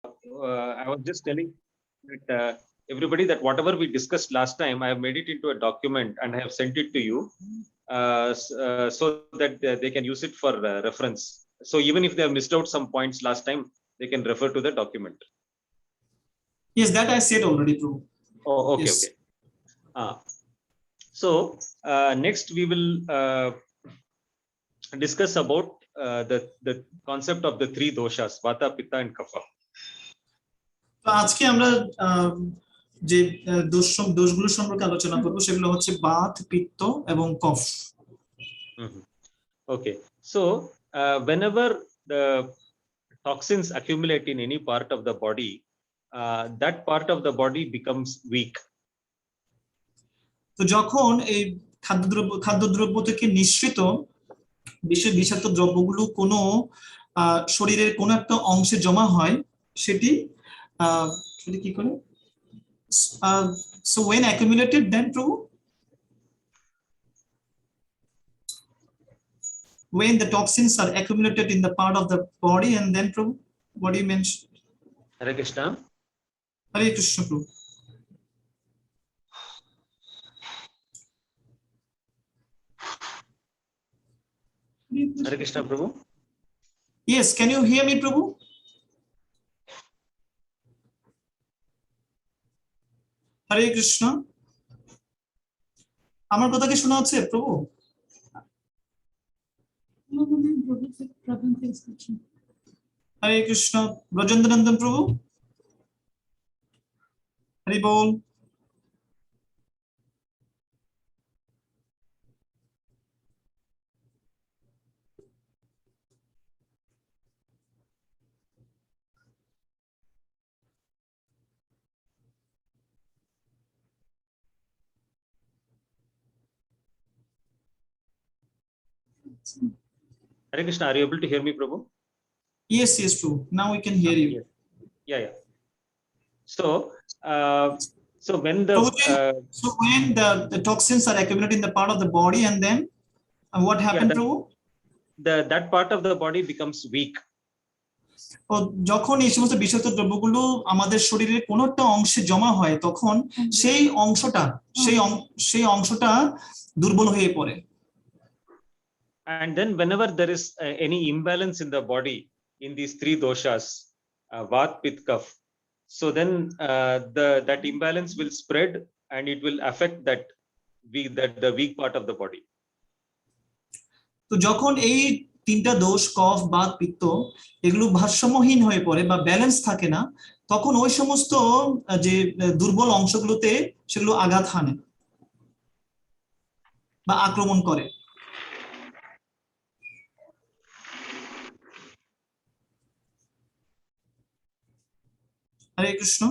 I was just telling that everybody that whatever we discussed last time, I have made it into a document and I have sent it to you so that they can use it for reference. So even if they have missed out some points last time, they can refer to the document. Yes, that I said already, Prabhu. Oh, okay, Yes. okay. So next we will discuss about the concept of the three doshas, vata, pitta and kapha. তো আজকে আমরা যে দোষগুলো সম্পর্কে আলোচনা করব সেগুলো হচ্ছে বাত, পিত্ত এবং কফ। Okay, so whenever the toxins accumulate in any part of the body, that part of the body becomes weak. তো যখন এই খাদ্যদ্রব্য থেকে নিঃসৃত বিষাক্ত দ্রব্যগুলো কোনো শরীরের কোনো একটা অংশে জমা হয় সেটি কি করে so when accumulated then Prabhu, when the toxins are accumulated in the part of the body and then Prabhu, what do you mention? Hare Krishna. Hare Krishna, Prabhu. Hare Krishna, Prabhu. Yes, can you hear me, Prabhu? হরে কৃষ্ণ, আমার কথা কি শোনা যাচ্ছে প্রভু? হরে কৃষ্ণ, ব্রজেন্দ্রনন্দন প্রভু, হরি বল। Hare Krishna, are you able to hear me, Prabhu? Yes, yes, Prabhu. Now we can hear you. Yes. Yeah, yeah. So, so when the so when the toxins are accumulated in the part of the body, and then what happened, Prabhu? That part of the body becomes weak. যখন এই সমস্ত বিষাক্ত দ্রব্যগুলো আমাদের শরীরের কোনো একটা অংশে জমা হয় তখন সেই অংশটা দুর্বল হয়ে পড়ে। And then whenever there is any imbalance in the body in these three doshas, vat, pitta, kapha, so then that imbalance will spread and it will affect the weak part of the body. তো যখন এই তিনটা দোষ কফ, বাত, পিত্ত এগুলো ভারসাম্যহীন হয়ে পড়ে বা ব্যালেন্স থাকে না, তখন ওই সমস্ত যে দুর্বল অংশগুলোতে সেগুলো আঘাত হানে বা আক্রমণ করে। হরে কৃষ্ণ।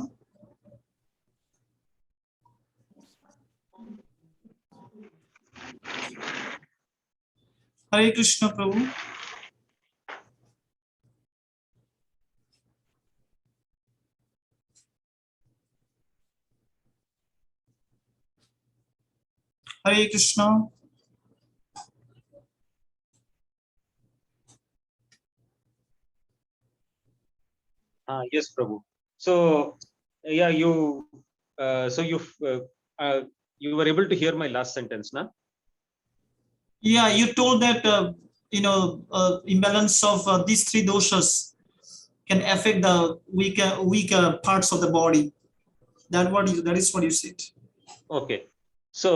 হরে কৃষ্ণ প্রভু। হরে Krishna. Yes, Prabhu. So, yeah, you were able to hear my last sentence, na? Yeah, you told that imbalance of these three doshas can affect the weaker parts of the body. That is what you said. Okay, so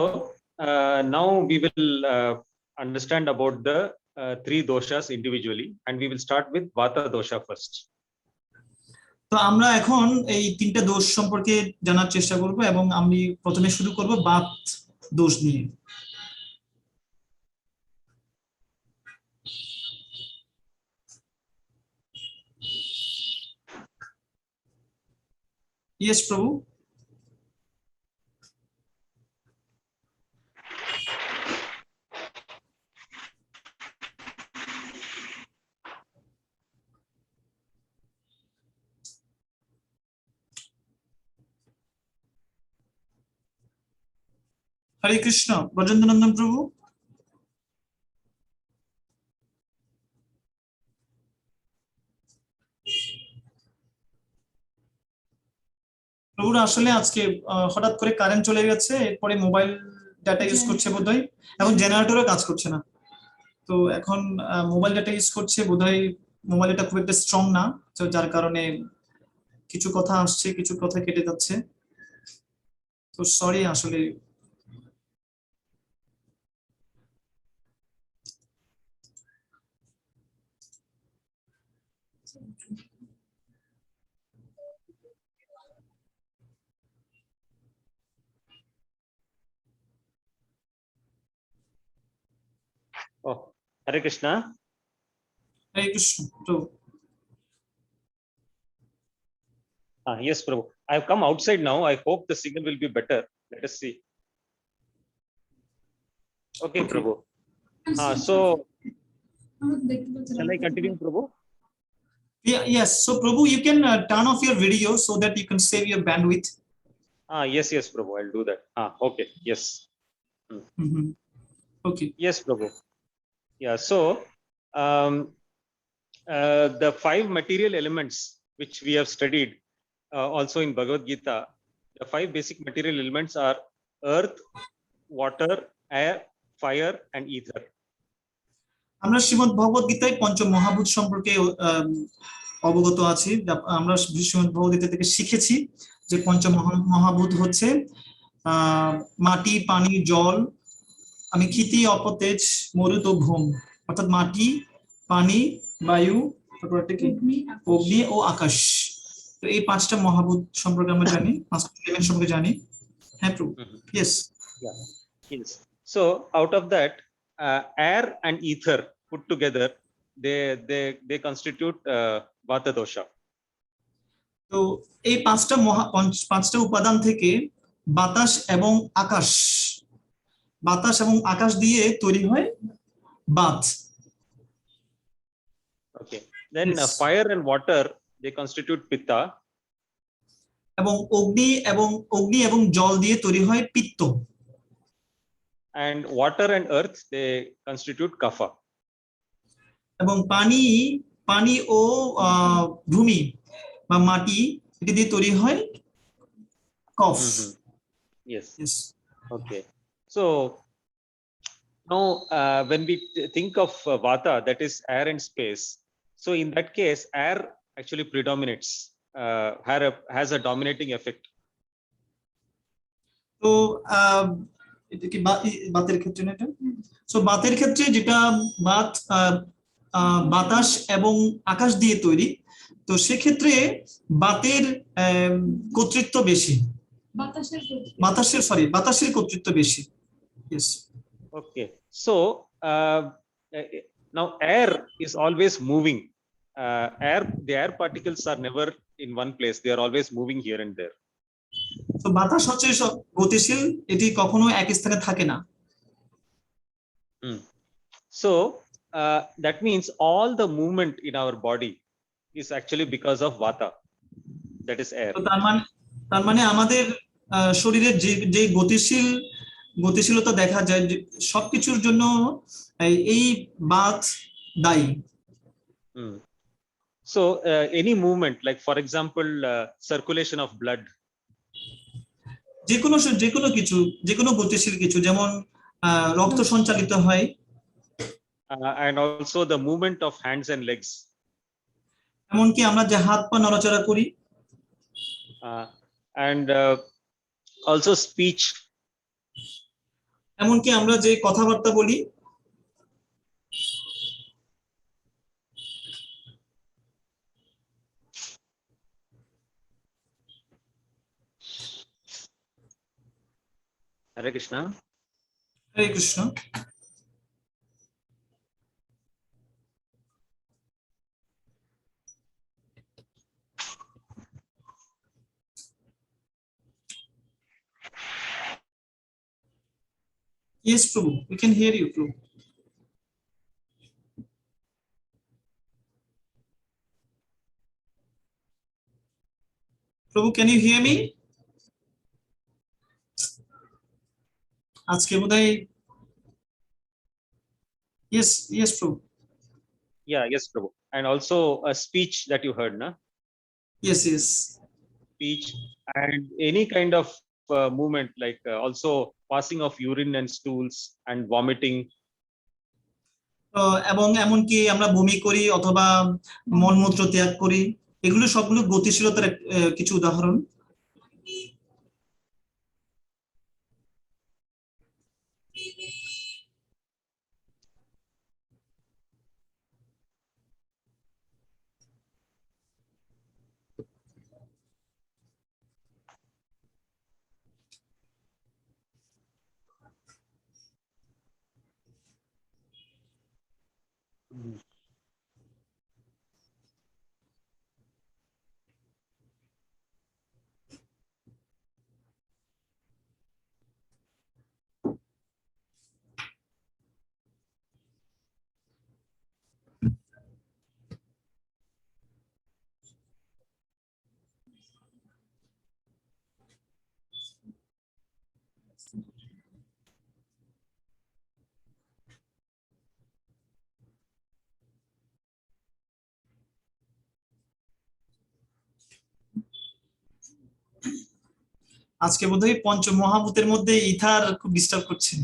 now we will understand about the three doshas individually, and we will start with vata dosha first. তো আমরা এখন এই তিনটা দোষ সম্পর্কে জানার চেষ্টা করব এবং আমি প্রথমে শুরু করব বাত দোষ নিয়ে। Yes, Prabhu. হরে কৃষ্ণ, ব্রজেন্দ্রনন্দন প্রভু। প্রভুর আসলে আজকে হঠাৎ করে কারেন্ট চলে গেছে, এরপরে মোবাইল ডাটা ইউজ করছে বোধহয়, এখন জেনারেটরও কাজ করছে না। তো এখন মোবাইল ডাটা ইউজ করছে বোধহয়, মোবাইল ডাটা খুব একটা স্ট্রং না, তো যার কারণে কিছু কথা আসছে, কিছু কথা কেটে যাচ্ছে। তো সরি আসলে। Oh, Hare Krishna. হরে কৃষ্ণ প্রভু। Yes, Prabhu. I've come outside now. I hope the signal will be better. Let us see. Okay, Okay. Prabhu. So, shall I continue, Prabhu? Yeah, yes, so Prabhu, you can turn off your video so that you can save your bandwidth. Yes, Prabhu. I'll do that. Okay. Yes. Mhm. Okay. Yes, Prabhu. Yeah. So, um, the 5 material elements which we have studied also in Bhagavad Gita, the 5 basic material elements are earth, water, air, fire, and ether. আমরা শ্রীমদ্ ভগবদ গীতায় পঞ্চ মহাভূত সম্পর্কে অবগত আছি। আমরা শ্রীমদ্ ভগবদ গীতা থেকে শিখেছি যে পঞ্চ মহাভূত হচ্ছে মাটি, পানি, জল, আমি ক্ষিতি, অপতেজ, মরুত ও ভূম, অর্থাৎ মাটি, পানি, বায়ু, তারপর একটা কি অগ্নি ও আকাশ। তো এই 5টা মহাভূত সম্পর্কে আমরা জানি, 5টা এলিমেন্ট সম্পর্কে জানি। হ্যাঁ প্রভু। Yes. Yeah. Yes. So out of that, air and ether put together, they constitute vata dosha. তো এই 5টা উপাদান থেকে বাতাস এবং আকাশ, বাতাস এবং আকাশ দিয়ে তৈরি হয় Baat. Okay. Then Yes. fire and water, they constitute pitta. এবং অগ্নি এবং জল দিয়ে তৈরি হয় পিত্ত। And water and earth, they constitute kapha. এবং পানি ও ভূমি বা মাটি, এটা দিয়ে তৈরি হয় কফ। Yes. Yes. Okay. So now when we think of vata, that is air and space. So in that case, air actually predominates, has a dominating effect. তো এটা কি বাতের ক্ষেত্রে না? এটা সো বাতের ক্ষেত্রে যেটা বাতাস এবং আকাশ দিয়ে তৈরি, তো সেক্ষেত্রে বাতের কর্তৃত্ব বেশি, বাতাসের কর্তৃত্ব বেশি। Yes. Okay. So now air is always moving. The air particles are never in one place. They are always moving here and there. তো বাতাস হচ্ছে গতিশীল, এটি কখনো এক স্থানে থাকে না। So that means all the movement in our body is actually because of vata, that is air. তো তার মানে আমাদের শরীরের যে গতিশীলতা দেখা যায়, সবকিছুর জন্য এই বাত দায়ী। So any movement, like for example circulation of blood, যে কোনো গতিশীল কিছু, যেমন রক্ত সঞ্চালিত হয়, and also the movement of hands and legs, এমনকি আমরা যে হাত পা নড়াচড়া করি, and also speech, এমনকি আমরা যে কথাবার্তা বলি, Hare Krishna. Hare Krishna. Yes, Prabhu, we can hear you, Prabhu. Prabhu, can you hear me? আজকে বোধহয় yes Prabhu. Yes, Prabhu. And also a speech that you heard, na? Yes. speech, and any kind of movement, like also passing of urine and stools and vomiting. এবং এমনকি আমরা বমি করি অথবা মলমূত্র ত্যাগ করি, এগুলো সবগুলো গতিশীলতার কিছু উদাহরণ। আজকে বোধহয় পঞ্চ মহাভূতের মধ্যে ইথার খুব ডিস্টার্ব করছে।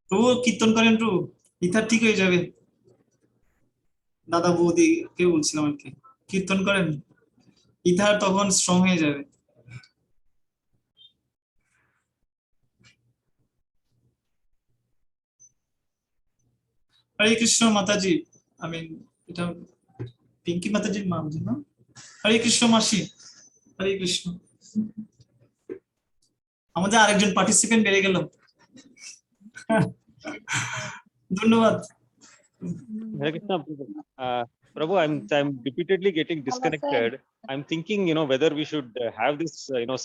প্রভু কীর্তন করেন, প্রভু ইথার ঠিক হয়ে যাবে। দাদা বৌদি কে বলছিলাম আর কি, কীর্তন করেন, ইথার তখন স্ট্রং হয়ে যাবে। হরে কৃষ্ণ মাতাজি, আমি এটা পিঙ্কি মাতাজির মা বুঝি না? হরে কৃষ্ণ মাসি, হরে কৃষ্ণ। আমাদের আরেকজন পার্টিসিপেন্ট বেড়ে গেল, ধন্যবাদ। Hare Krishna, Prabhu, I'm repeatedly getting disconnected. I'm thinking, whether we should have this,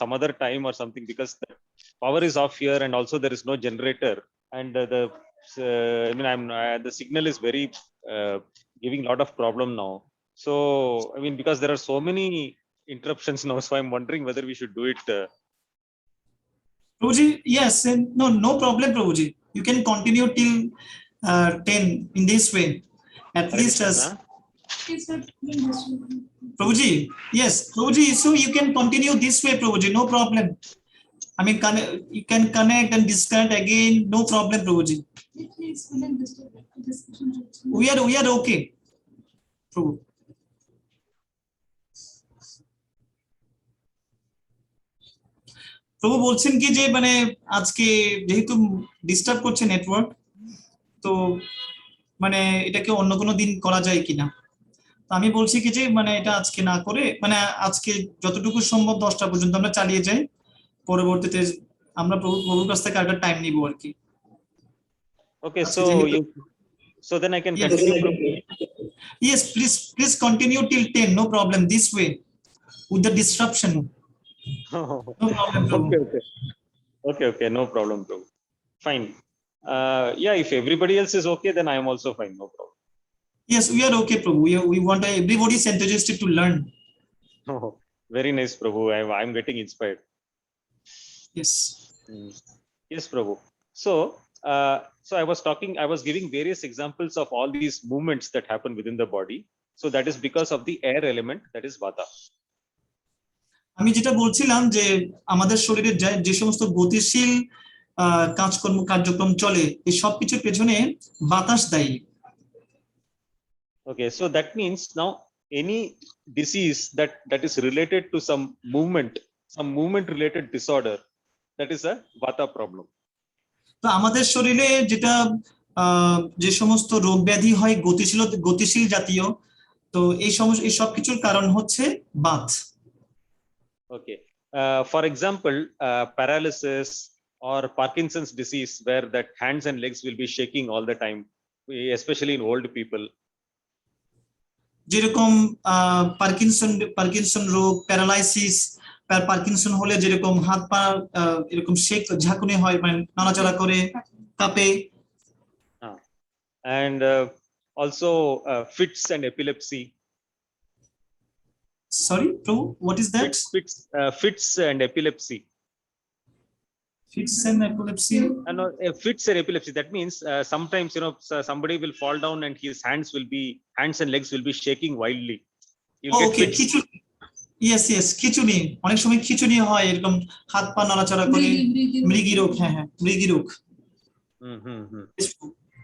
some other time or something, because the power is off here, and also there is no generator, and the signal is very giving a lot of problem now. So, because there are so many interruptions now, so I'm wondering whether we should do it. Prabhuji, yes, no problem, Prabhuji. You can continue till 10 in this way, at Hare least as Krishna. Prabhuji. Yes, Prabhuji. So you can continue this way, Prabhuji. No problem. You can connect and disconnect again. No problem, Prabhuji. We are okay, Prabhu. প্রভু বলছেন কি যে আজকে যেহেতু disturb করছে network, তো এটাকে অন্য কোনো দিন করা যায় কিনা। তো আমি বলছি কি যে এটা আজকে না করে আজকে যতটুকু সম্ভব 10টা পর্যন্ত আমরা চালিয়ে যাই, পরবর্তীতে আমরা প্রভুর কাছ থেকে আরেকটা টাইম নিব আর কি। Okay, so then I can continue. Yes, please continue till 10. No problem. This way, with the disruption. No problem, Prabhu. Okay, no problem, Prabhu. Fine. Yeah, if everybody else is okay, then I am also fine. No problem. Yes, we are okay, Prabhu. We want everybody is enthusiastic to learn. Oh, very nice, Prabhu. I'm getting inspired. Yes. Yes, Prabhu. So I was giving various examples of all these movements that happen within the body. So that is because of the air element, that is vata. আমি যেটা বলছিলাম যে আমাদের শরীরে যে সমস্ত গতিশীল কার্যক্রম চলে, এই সবকিছুর পেছনে বাতাস দায়ী। Okay, so that means now any disease that is related to some movement related disorder, that is a vata problem. তো আমাদের শরীরে যে সমস্ত রোগ ব্যাধি হয় গতিশীল জাতীয়, তো এই সবকিছুর কারণ হচ্ছে Baat. Okay, for example, paralysis or Parkinson's disease, where that hands and legs will be shaking all the time, especially in old people. যেরকম পার্কিনসন রোগ, প্যারালাইসিস, পার্কিনসন হলে যেরকম হাত পা এরকম ঝাঁকুনি হয়, নাড়াচাড়া করে, কাঁপে। And also fits and epilepsy. Sorry, Prabhu, what is that? Fits and epilepsy. Fits and epilepsy. And fits or epilepsy. That means sometimes somebody will fall down and his hands and legs will be shaking wildly. You'll get Okay, fits. yes, খিচুনি, অনেক সময় খিচুনি হয়, এরকম হাত পা নড়াচড়া করে, মৃগী রোগ, হ্যাঁ, মৃগী রোগ।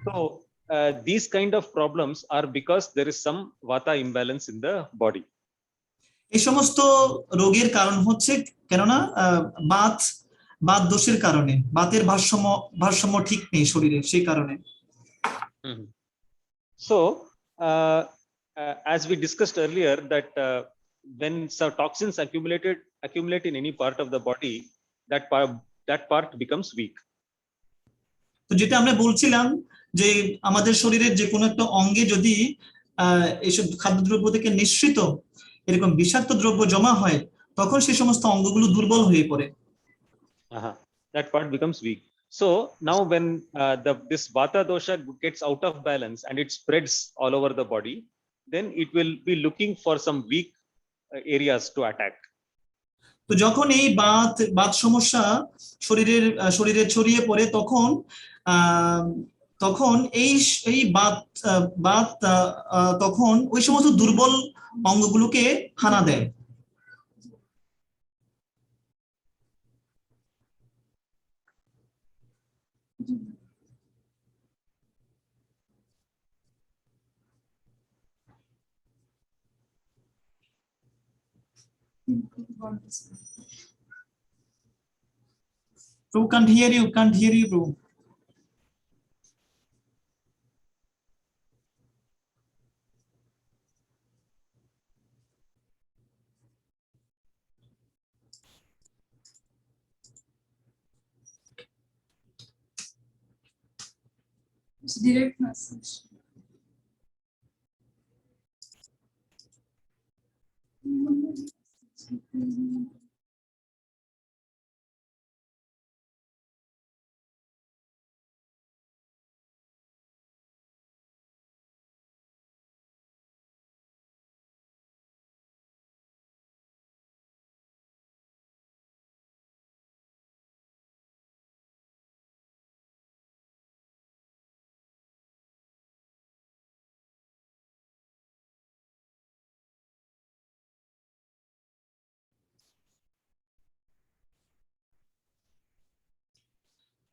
So these kind of problems are because there is some vata imbalance in the body. এই সমস্ত রোগের কারণ হচ্ছে কেননা বাত দোষের কারণে, বাতের ভারসাম্য ঠিক নেই শরীরে, সেই কারণে। So as we discussed earlier that when some toxins accumulate in any part of the body, that part becomes weak. তো যেটা আমরা বলছিলাম যে আমাদের শরীরের যে কোনো একটা অঙ্গে যদি এইসব খাদ্যদ্রব্য থেকে নিঃসৃত এরকম বিষাক্ত দ্রব্য জমা হয়, তখন সেই সমস্ত অঙ্গগুলো দুর্বল হয়ে পড়ে। That part becomes weak. So now when this vata dosha gets out of balance and it spreads all over the body, then it will be looking for some weak areas to attack. তো যখন এই বাত সমস্যা শরীরে ছড়িয়ে পড়ে, তখন এই বাত তখন ওই সমস্ত দুর্বল অঙ্গগুলোকে হানা দেয়। Bro, can't hear you, bro. It's direct message.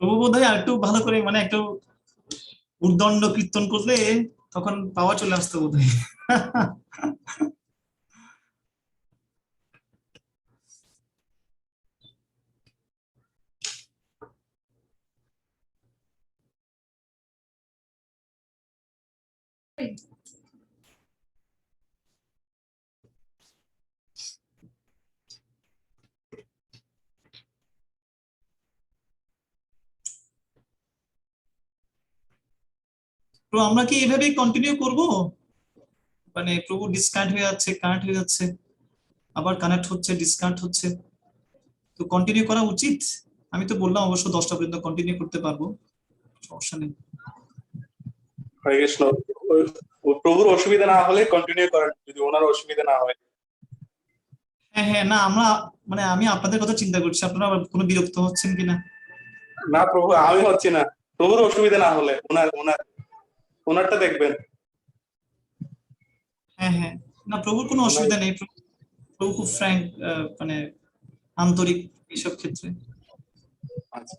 প্রভু বোধহয় আর একটু ভালো করে, মানে একটু উর্দণ্ড কীর্তন করলে তখন পাওয়া চলে আসতো বোধহয়। তো আমরা কি এভাবে কন্টিনিউ করব? মানে প্রভু ডিসকানেক্ট হয়ে যাচ্ছে, কানেক্ট হয়ে যাচ্ছে, আবার কানেক্ট হচ্ছে, ডিসকানেক্ট হচ্ছে, তো কন্টিনিউ করা উচিত? আমি তো বললাম অবশ্য 10টা পর্যন্ত কন্টিনিউ করতে পারবো, সমস্যা নেই। হরে কৃষ্ণ। প্রভুর অসুবিধা না হলে কন্টিনিউ করেন, যদি ওনার অসুবিধা না হয়। হ্যাঁ, না মানে আমি আপনাদের কথা চিন্তা করছি, আপনারা কোনো বিরক্ত হচ্ছেন কিনা। না প্রভু, আমি হচ্ছি না, প্রভুর অসুবিধা না হলে ওনারটা দেখবেন। হ্যাঁ, না প্রভুর কোনো অসুবিধা নেই, প্রভু খুব ফ্র্যাঙ্ক, মানে আন্তরিক এইসব ক্ষেত্রে। আচ্ছা।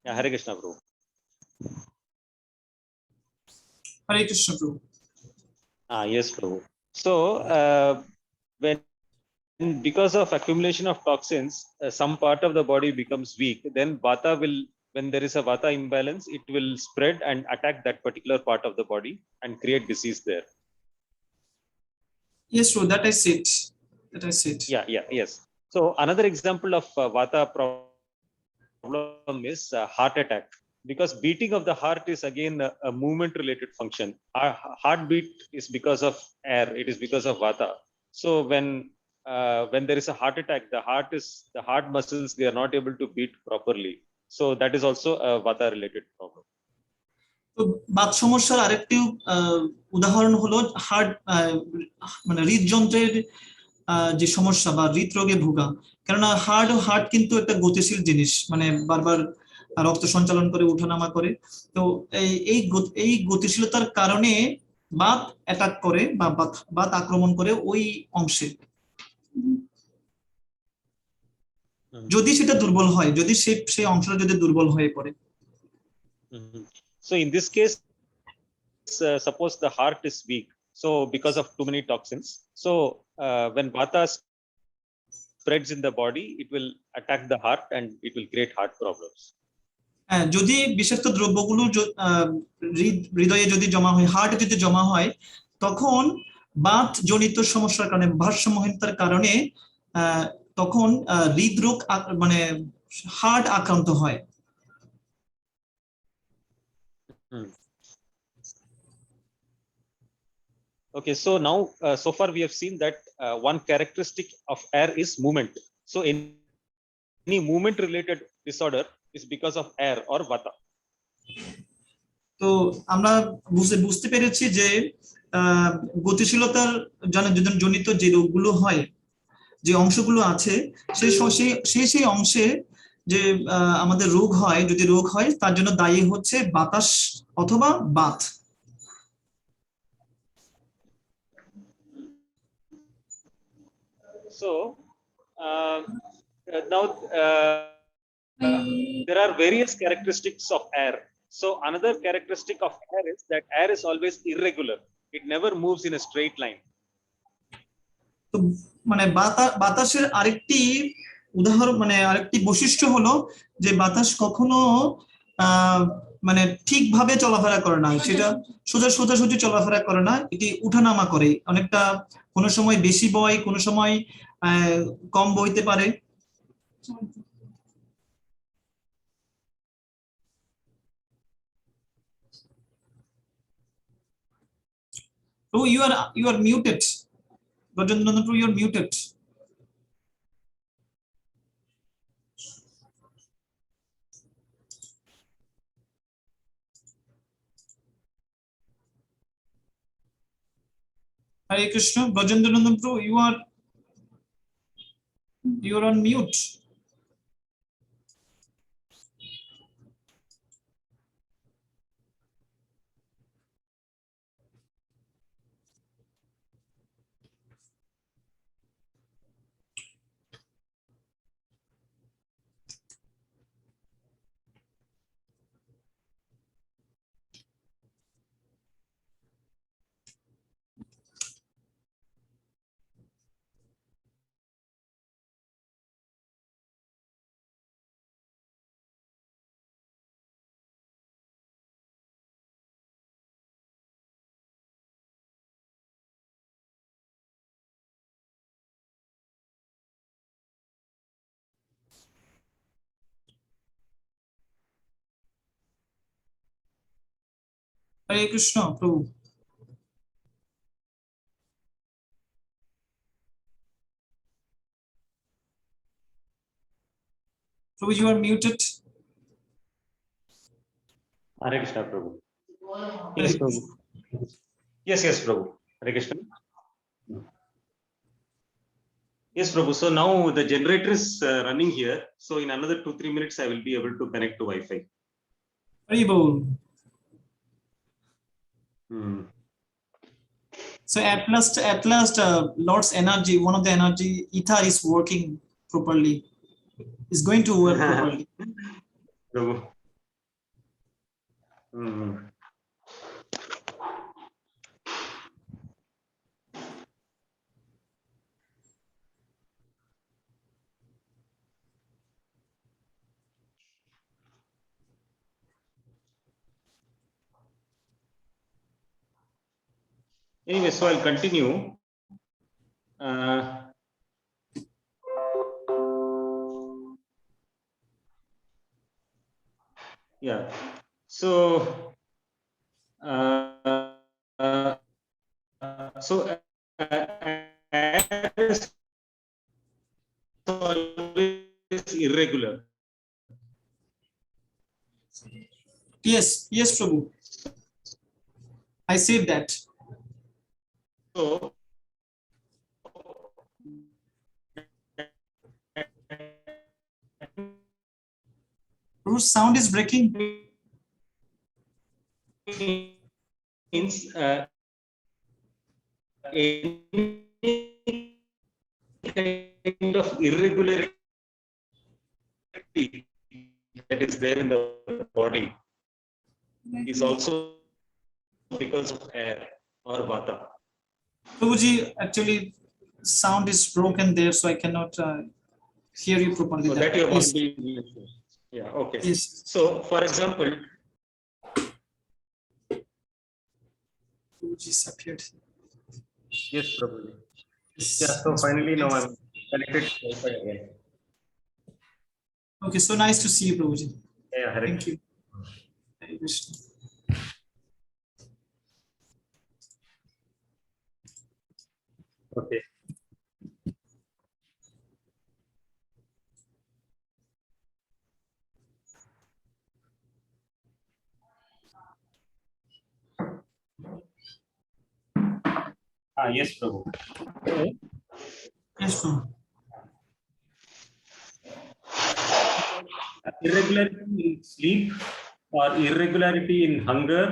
Yeah, Hare Krishna, Prabhu. Hare Krishna, Prabhu. Yes, Prabhu. So, when because of accumulation of toxins, some part of the body becomes weak, then Vata will, when there is a Vata imbalance, it will spread and attack that particular part of the body and create disease there. Yes, Prabhu, that I said. Yes. So another example of Vata problem is heart attack, because beating of the heart is again a movement related function. Our heartbeat is because of air, it is because of Vata. So when there is a heart attack, the heart muscles, they are not able to beat properly. So that is also a Vata related problem. তো বাত সমস্যার আরেকটি উদাহরণ হলো heart, মানে হৃদযন্ত্রের যে সমস্যা বা হৃদরোগে ভোগা। কেননা হার্ট কিন্তু একটা গতিশীল জিনিস, মানে বারবার রক্ত সঞ্চালন করে, ওঠানামা করে। তো এই গতিশীলতার কারণে বাত অ্যাটাক করে বা বাত আক্রমণ করে ওই অংশে, যদি সেটা দুর্বল হয়, যদি সেই অংশটা যদি দুর্বল হয়ে পড়ে। So in this case, suppose the heart is weak, so because of too many toxins, so when Vata spreads in the body, it will attack the heart and it will create heart problems. যদি বিষাক্ত দ্রব্যগুলো হৃদয়ে যদি জমা হয়, হার্টে যদি জমা হয়, তখন বাত জনিত সমস্যার কারণে, ভারসাম্যহীনতার কারণে তখন হৃদরোগ, মানে হার্ট আক্রান্ত হয়। Okay, so now so far we have seen that one characteristic of air is movement. So any movement related disorder is because of air or Vata. তো আমরা বুঝতে পেরেছি যে গতিশীলতার জনিত যে রোগগুলো হয়, যে অংশগুলো আছে, সেই অংশে যে আমাদের রোগ হয়, যদি রোগ হয়, তার জন্য দায়ী হচ্ছে বাতাস অথবা Baat. So now there are various characteristics of air. So another characteristic of air is that air is always irregular. It never moves in a straight line. তো মানে বাতাসের আরেকটি উদাহরণ, মানে আরেকটি বৈশিষ্ট্য হলো যে বাতাস কখনো মানে ঠিকভাবে চলাফেরা করে না, সেটা সোজাসুজি চলাফেরা করে না, এটি উঠানামা করে, অনেকটা কোনো সময় বেশি বয়, কোনো সময় কম বইতে পারে। So you are muted. Rajendranath, you are muted. Hare Krishna, Rajendranath, you are on mute. Hare Krishna, Prabhu. Prabhu, you are muted. Hare Krishna, Prabhu. Yes, Prabhu. Yes, Prabhu. Hare Krishna. Yes, Prabhu. So now the generator is running here. So in another 2-3 minutes, I will be able to connect to Wi-Fi. Haribol. So at last, Lord's energy, one of the energy, ether, is working properly. Is going to work properly. Prabhu. Mm. Anyway, so I'll continue. Yeah. So, air is always irregular. Yes, yes, Prabhu. I said that. So, Prabhu's sound is breaking. means any kind of irregularity that is there in the body is also because of air or vata. Prabhuji, actually, sound is broken there, so I cannot hear you properly. So that you have Yes. already. Yeah. Okay. Yes. So, for example, Prabhuji disappeared. yes, probably. Yes. Yeah. So finally, now I'm connected to Wi-Fi again. Okay, so nice to see you, Prabhuji. Yeah. Hare Thank you. Hare Krishna. Okay. Yes, Prabhu. Yes, Prabhu. Irregularity in sleep, or irregularity in hunger,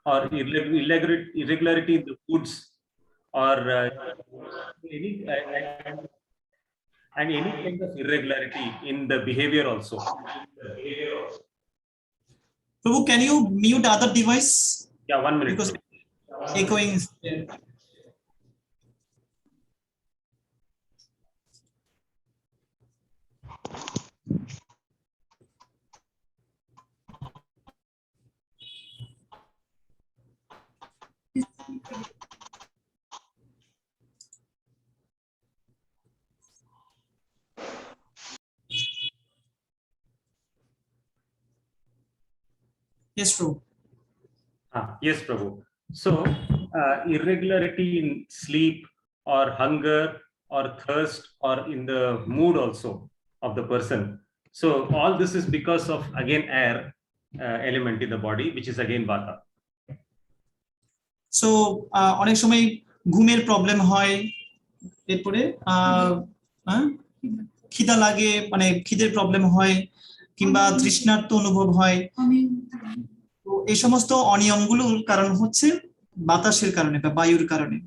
or irregularity in the foods, or any and any kind of irregularity in the behavior also. Prabhu, can you mute other device? Yeah, 1 minute. Because Prabhu. echoing is there. Yes, Prabhu. Yes, Prabhu. So, irregularity in sleep, or hunger, or thirst, or in the mood also of the person. So, all this is because of, again, air element in the body, which is again vata. So অনেক সময় ঘুমের problem হয়, এরপরে খিদা লাগে, মানে খিদের problem হয়, কিংবা তৃষ্ণার্ত অনুভব হয়। তো এই সমস্ত অনিয়মগুলোর কারণ হচ্ছে বাতাসের কারণে বা বায়ুর কারণে।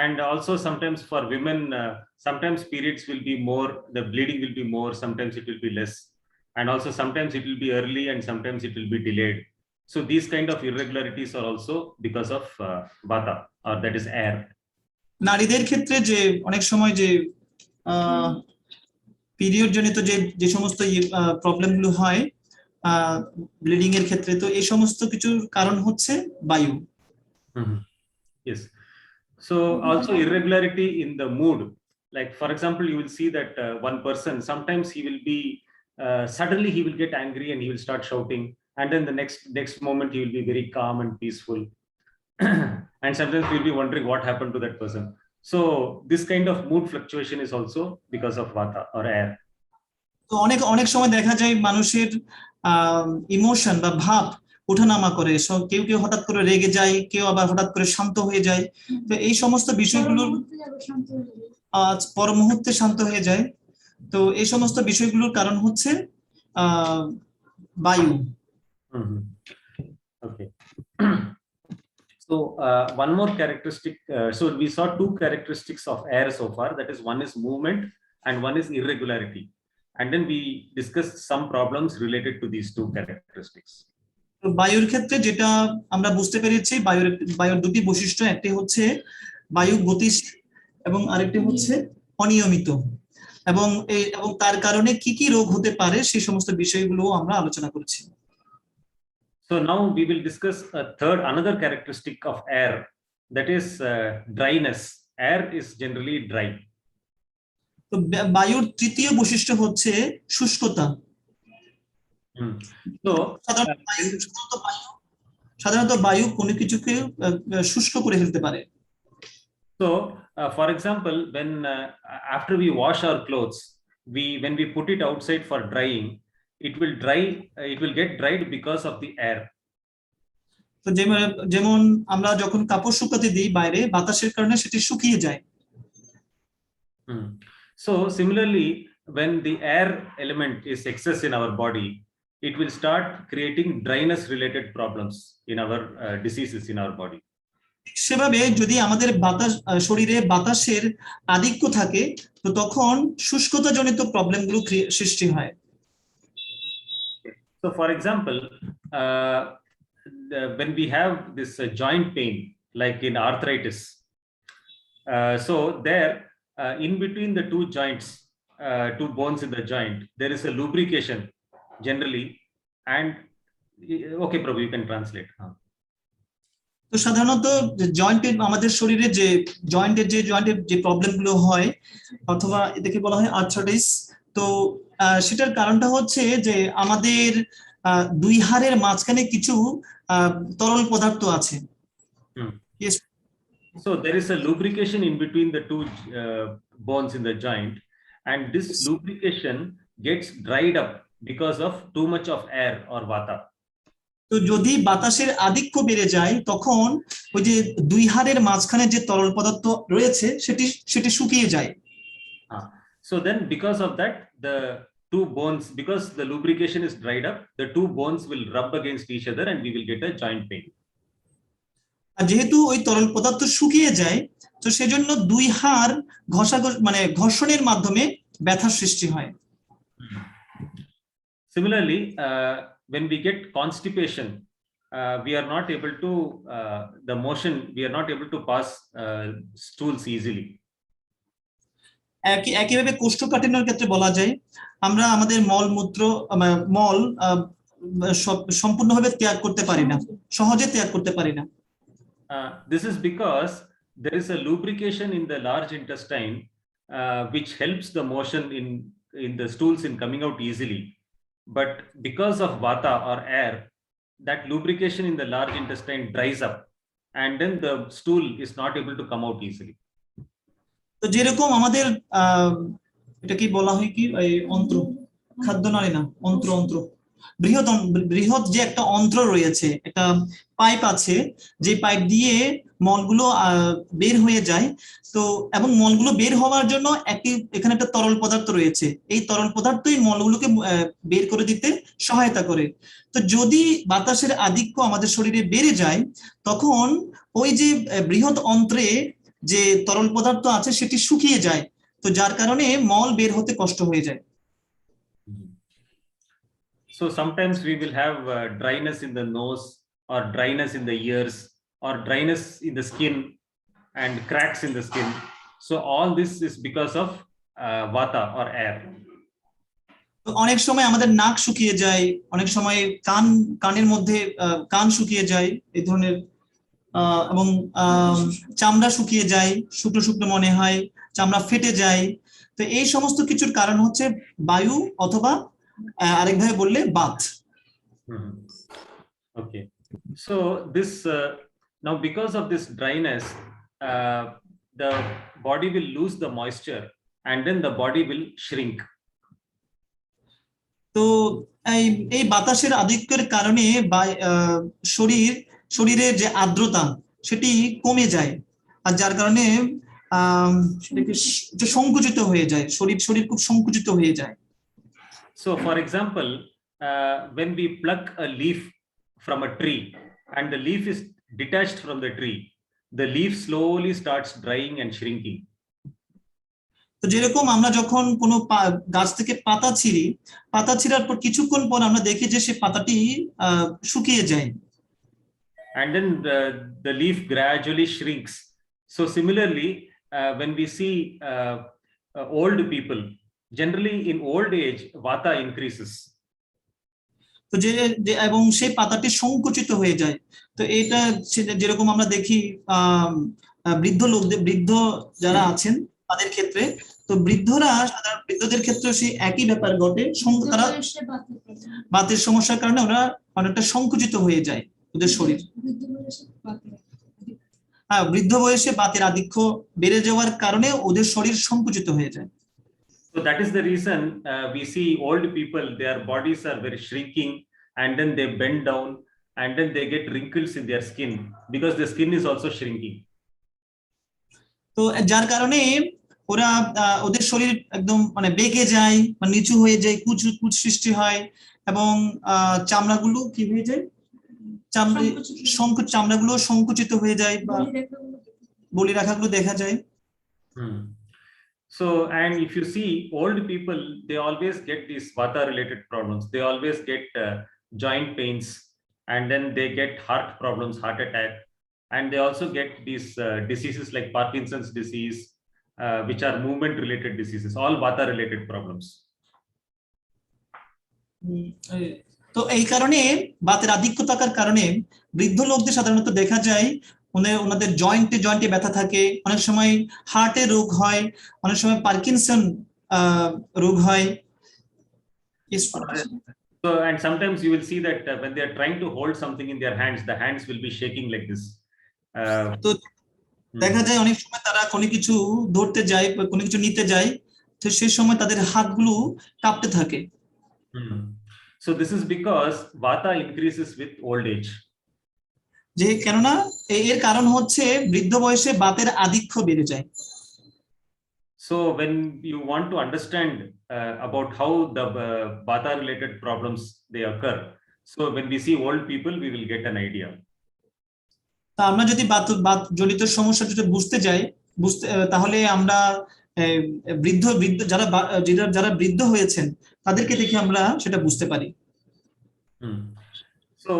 And also sometimes for women, sometimes periods will be more, the bleeding will be more, sometimes it will be less. And also sometimes it will be early and sometimes it will be delayed. So these kind of irregularities are also because of vata, or that is air. নারীদের ক্ষেত্রে যে অনেক সময় যে period জনিত যে সমস্ত প্রবলেমগুলো হয় ব্লিডিং এর ক্ষেত্রে, তো এই সমস্ত কিছুর কারণ হচ্ছে বায়ু। Yes. So also irregularity in the mood. Like for example, you will see that one person, sometimes he will be suddenly he will get angry and he will start shouting, and then the next moment he will be very calm and peaceful. And sometimes we'll be wondering what happened to that person. So this kind of mood fluctuation is also because of vata or air. তো অনেক সময় দেখা যায় মানুষের emotion বা ভাব ওঠানামা করে, কেউ কেউ হঠাৎ করে রেগে যায়, কেউ আবার হঠাৎ করে শান্ত হয়ে যায়। তো এই সমস্ত বিষয়গুলোর পর মুহূর্তে শান্ত হয়ে যায়। তো এই সমস্ত বিষয়গুলোর কারণ হচ্ছে বায়ু। Okay. So one more characteristic. So we saw two characteristics of air so far. That is, one is movement and one is irregularity. And then we discussed some problems related to these two characteristics. তো বায়ুর ক্ষেত্রে যেটা আমরা বুঝতে পেরেছি, বায়ুর দুটি বৈশিষ্ট্য, একটি হচ্ছে বায়ু গতিশীল এবং আরেকটি হচ্ছে অনিয়মিত, এবং তার কারণে কি কি রোগ হতে পারে সেই সমস্ত বিষয়গুলো আমরা আলোচনা করেছি। So now we will discuss another characteristic of air, that is dryness. Air is generally dry. তো বায়ুর তৃতীয় বৈশিষ্ট্য হচ্ছে শুষ্কতা। So সাধারণত বায়ু কোনো কিছুকে শুষ্ক করে ফেলতে পারে। So for example, when after we wash our clothes, when we put it outside for drying, it will get dried because of the air. তো যেমন আমরা যখন কাপড় শুকাতে দিই বাইরে, বাতাসের কারণে সেটি শুকিয়ে যায়। So similarly, when the air element is excess in our body, it will start creating dryness related problems in our diseases in our body. সেভাবে যদি আমাদের শরীরে বাতাসের আধিক্য থাকে, তো তখন শুষ্কতা জনিত প্রবলেমগুলো সৃষ্টি হয়। So for example, when we have this joint pain, like in arthritis, so there in between the two joints, two bones in the joint, there is a lubrication generally, and okay Prabhu, you can translate. তো সাধারণত জয়েন্টের, আমাদের শরীরে যে জয়েন্টের যে প্রবলেমগুলো হয়, অথবা এটাকে বলা হয় আর্থ্রাইটিস, তো সেটার কারণটা হচ্ছে যে আমাদের দুই হাড়ের মাঝখানে কিছু তরল পদার্থ আছে। Yes. So there is a lubrication in between the two bones in the joint, and this lubrication gets dried up because of too much of air or vata. তো যদি বাতাসের আধিক্য বেড়ে যায়, তখন ওই যে দুই হাড়ের মাঝখানে যে তরল পদার্থ রয়েছে সেটি শুকিয়ে যায়। So then because of that, the two bones, because the lubrication is dried up, the two bones will rub against each other and we will get a joint pain. আর যেহেতু ওই তরল পদার্থ শুকিয়ে যায়, তো সেজন্য দুই হাড় ঘর্ষণের মাধ্যমে ব্যথার সৃষ্টি হয়। Similarly, when we get constipation, we are not able to we are not able to pass stools easily. একইভাবে কোষ্ঠকাঠিন্যের ক্ষেত্রে বলা যায়, আমরা আমাদের মল সম্পূর্ণভাবে ত্যাগ করতে পারি না, সহজে ত্যাগ করতে পারি না। This is because there is a lubrication in the large intestine which helps the motion in the stools in coming out easily. But because of vata or air, that lubrication in the large intestine dries up, and then the stool is not able to come out easily. তো যেরকম আমাদের এটা কি বলা হয়, কি অন্ত্র, খাদ্যনালী না, অন্ত্র বৃহৎ যে একটা অন্ত্র রয়েছে, একটা পাইপ আছে, যে পাইপ দিয়ে মলগুলো বের হয়ে যায়। তো এবং মলগুলো বের হওয়ার জন্য এখানে একটা তরল পদার্থ রয়েছে, এই তরল পদার্থই মলগুলোকে বের করে দিতে সহায়তা করে। তো যদি বাতাসের আধিক্য আমাদের শরীরে বেড়ে যায়, তখন ওই যে বৃহৎ অন্ত্রে যে তরল পদার্থ আছে সেটি শুকিয়ে যায়, তো যার কারণে মল বের হতে কষ্ট হয়ে যায়। So sometimes we will have dryness in the nose, or dryness in the ears, or dryness in the skin, and cracks in the skin. So all this is because of vata or air. অনেক সময় আমাদের নাক শুকিয়ে যায়, অনেক সময় কানের মধ্যে কান শুকিয়ে যায় এই ধরনের, এবং চামড়া শুকিয়ে যায়, শুকনো শুকনো মনে হয়, চামড়া ফেটে যায়। তো এই সমস্ত কিছুর কারণ হচ্ছে বায়ু, অথবা আরেকভাবে বললে Baat. Okay, so this now because of this dryness, the body will lose the moisture, and then the body will shrink. তো এই বাতাসের আধিক্যের কারণে শরীরের যে আর্দ্রতা সেটি কমে যায়, আর যার কারণে সংকুচিত হয়ে যায়, শরীর খুব সংকুচিত হয়ে যায়। So for example, when we pluck a leaf from a tree and the leaf is detached from the tree, the leaf slowly starts drying and shrinking. তো যেরকম আমরা যখন কোনো গাছ থেকে পাতা ছিঁড়ি, পাতা ছিঁড়ার পর কিছুক্ষণ পর আমরা দেখি যে সে পাতাটি শুকিয়ে যায়। And then the leaf gradually shrinks. So similarly, when we see old people, generally in old age, vata increases. তো এবং সেই পাতাটি সংকুচিত হয়ে যায়। তো এটা যেরকম আমরা দেখি বৃদ্ধ লোকদের, বৃদ্ধ যারা আছেন তাদের ক্ষেত্রে, তো বৃদ্ধদের ক্ষেত্রে সেই একই ব্যাপার ঘটে, তারা বাতের সমস্যার কারণে ওরা অনেকটা সংকুচিত হয়ে যায় ওদের শরীর। হ্যাঁ, বৃদ্ধ বয়সে বাতের আধিক্য বেড়ে যাওয়ার কারণে ওদের শরীর সংকুচিত হয়ে যায়। So that is the reason we see old people, their bodies are very shrinking, and then they bend down, and then they get wrinkles in their skin because the skin is also shrinking. তো যার কারণে ওরা ওদের শরীর একদম মানে বেঁকে যায় বা নিচু হয়ে যায়, কুচ সৃষ্টি হয়, এবং চামড়াগুলো কি হয়ে যায়, চামড়াগুলো সংকুচিত হয়ে যায় বা বলিরেখাগুলো দেখা যায়। So, and if you see old people, they always get these vata related problems. They always get joint pains, and then they get heart problems, heart attack, and they also get these diseases like Parkinson's disease, which are movement related diseases, all vata related problems. তো এই কারণে বাতের আধিক্য থাকার কারণে বৃদ্ধ লোকদের সাধারণত দেখা যায় ওনাদের জয়েন্টে ব্যথা থাকে, অনেক সময় হার্টের রোগ হয়, অনেক সময় পার্কিনসন রোগ হয়। So, and sometimes you will see that when they are trying to hold something in their hands, the hands will be shaking like this. তো দেখা যায় অনেক সময় তারা কোনো কিছু ধরতে যায় বা কোনো কিছু নিতে যায়, তো সেই সময় তাদের হাতগুলো কাঁপতে থাকে। So this is because vata increases with old age. যে কেননা এর কারণ হচ্ছে বৃদ্ধ বয়সে বাতের আধিক্য বেড়ে যায়। So when you want to understand about how the vata related problems they occur, so when we see old people, we will get an idea. তা আমরা যদি বাত জনিত সমস্যা যদি তাহলে আমরা বৃদ্ধ যারা বৃদ্ধ হয়েছেন তাদেরকে দেখে আমরা সেটা বুঝতে পারি। So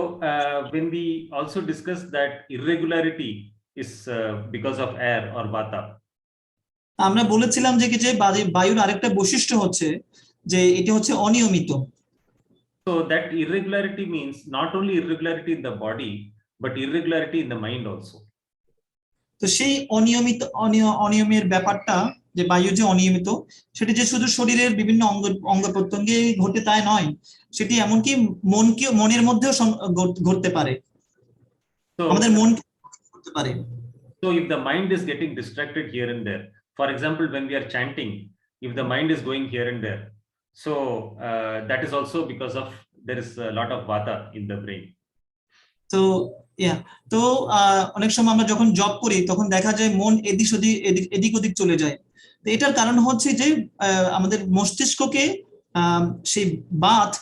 when we also discuss that irregularity is because of air or vata. আমরা বলেছিলাম যে বায়ুর আরেকটা বৈশিষ্ট্য হচ্ছে যে এটা হচ্ছে অনিয়মিত। So that irregularity means not only irregularity in the body but irregularity in the mind also. তো সেই অনিয়মের ব্যাপারটা, যে বায়ু যে অনিয়মিত, সেটি যে শুধু শরীরের বিভিন্ন অঙ্গ প্রত্যঙ্গে ঘটে তাই নয়, সেটি এমনকি মনের মধ্যেও ঘটতে পারে, আমাদের মন ঘটতে পারে। So if the mind is getting distracted here and there, for example when we are chanting, if the mind is going here and there, so that is also because of there is a lot of vata in the brain. তো তো অনেক সময় আমরা যখন job করি তখন দেখা যায় মন এদিক ওদিক চলে যায়। তো এটার কারণ হচ্ছে যে আমাদের মস্তিষ্ককে সেই বাত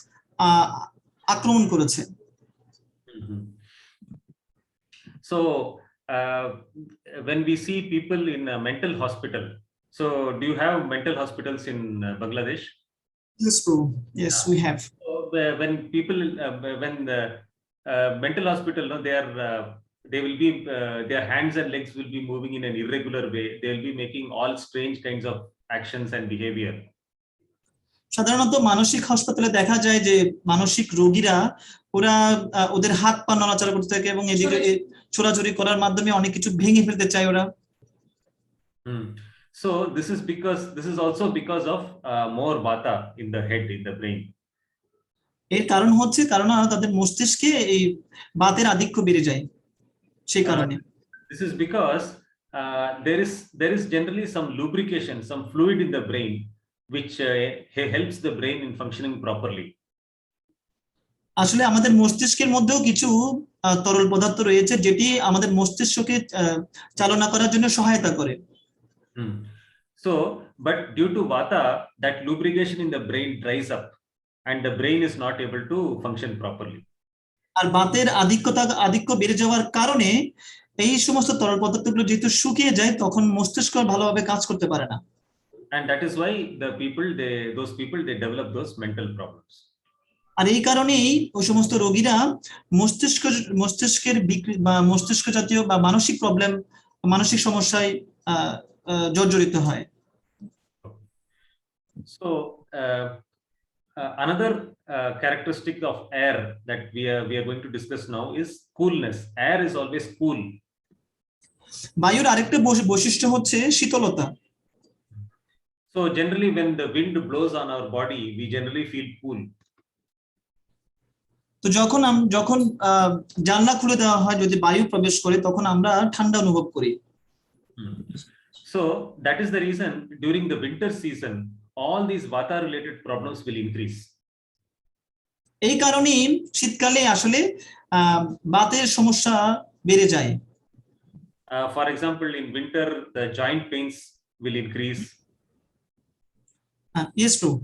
আক্রমণ করেছে। So when we see people in a mental hospital, so do you have mental hospitals in Bangladesh? Yes, bro. Yes, we have. So, when people when the mental hospital, no, they will be their hands and legs will be moving in an irregular way. They will be making all strange kinds of actions and behavior. সাধারণত মানসিক হাসপাতালে দেখা যায় যে মানসিক রোগীরা ওদের হাত পা নড়াচড়া করতে থাকে এবং এদিকে ছোড়াছুড়ি করার মাধ্যমে অনেক কিছু ভেঙে ফেলতে চায় ওরা। So this is also because of more vata in the head, in the brain. এর কারণ হচ্ছে কারণ তাদের মস্তিষ্কে এই বাতের আধিক্য বেড়ে যায় সেই কারণে। This is because there is generally some lubrication, some fluid in the brain which helps the brain in functioning properly. আসলে আমাদের মস্তিষ্কের মধ্যেও কিছু তরল পদার্থ রয়েছে যেটি আমাদের মস্তিষ্ককে চালনা করার জন্য সহায়তা করে। So but due to vata, that lubrication in the brain dries up and the brain is not able to function properly. আর বাতের আধিক্য বেড়ে যাওয়ার কারণে এই সমস্ত তরল পদার্থগুলো যেহেতু শুকিয়ে যায় তখন মস্তিষ্ক ভালোভাবে কাজ করতে পারে না। And that is why those people they develop those mental problems. আর এই কারণেই ওই সমস্ত রোগীরা মস্তিষ্কের বিকৃতি বা মস্তিষ্ক জাতীয় বা মানসিক প্রবলেম, মানসিক সমস্যায় জর্জরিত হয়। So another characteristic of air that we are going to discuss now is coolness. Air is always cool. বায়ুর আরেকটা বৈশিষ্ট্য হচ্ছে শীতলতা। So generally when the wind blows on our body, we generally feel cool. তো যখন জানলা খুলে দেওয়া হয়, যদি বায়ু প্রবেশ করে, তখন আমরা ঠান্ডা অনুভব করি। So that is the reason during the winter season all these vata related problems will increase. এই কারণেই শীতকালে আসলে বাতের সমস্যা বেড়ে যায়। For example, in winter the joint pains will increase. Yes, true.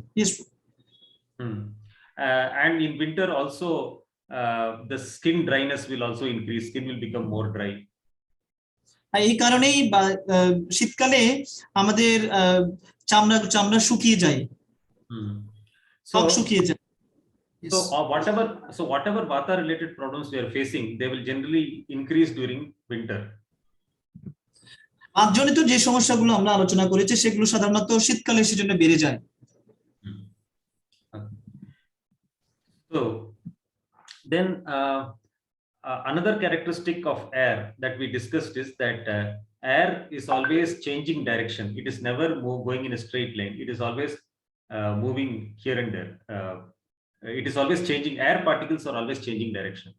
And in winter also the skin dryness will also increase. Skin will become more dry. এই কারণেই শীতকালে আমাদের চামড়া শুকিয়ে যায়, ত্বক শুকিয়ে যায়। So whatever vata related problems we are facing, they will generally increase during winter. বাতজনিত যে সমস্যাগুলো আমরা আলোচনা করেছি সেগুলো সাধারণত শীতকালে সেজন্য বেড়ে যায়। So then another characteristic of air that we discussed is that air is always changing direction. It is never going in a straight line. It is always moving here and there. It is always changing. Air particles are always changing direction.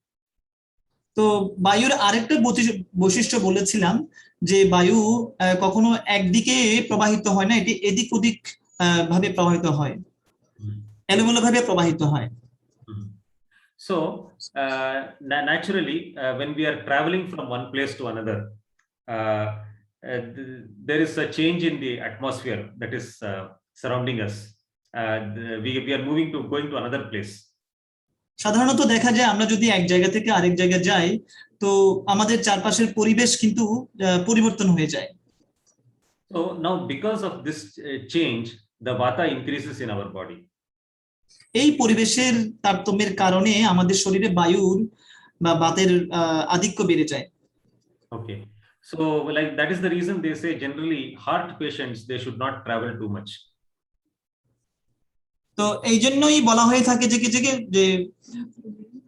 তো বায়ুর আরেকটা বৈশিষ্ট্য বলেছিলাম যে বায়ু কখনো একদিকে প্রবাহিত হয় না, এটি এদিক ওদিক ভাবে প্রবাহিত হয়, এলোমেলো ভাবে প্রবাহিত হয়। So naturally when we are traveling from one place to another, there is a change in the atmosphere that is surrounding us. We are going to another place. সাধারণত দেখা যায় আমরা যদি এক জায়গা থেকে আরেক জায়গায় যাই, তো আমাদের চারপাশের পরিবেশ কিন্তু পরিবর্তন হয়ে যায়। So now because of this change, the vata increases in our body. এই পরিবেশের তারতম্যের কারণে আমাদের শরীরে বায়ুর বা বাতের আধিক্য বেড়ে যায়। Okay, so like that is the reason they say generally heart patients they should not travel too much. তো এই জন্যই বলা হয়ে থাকে যে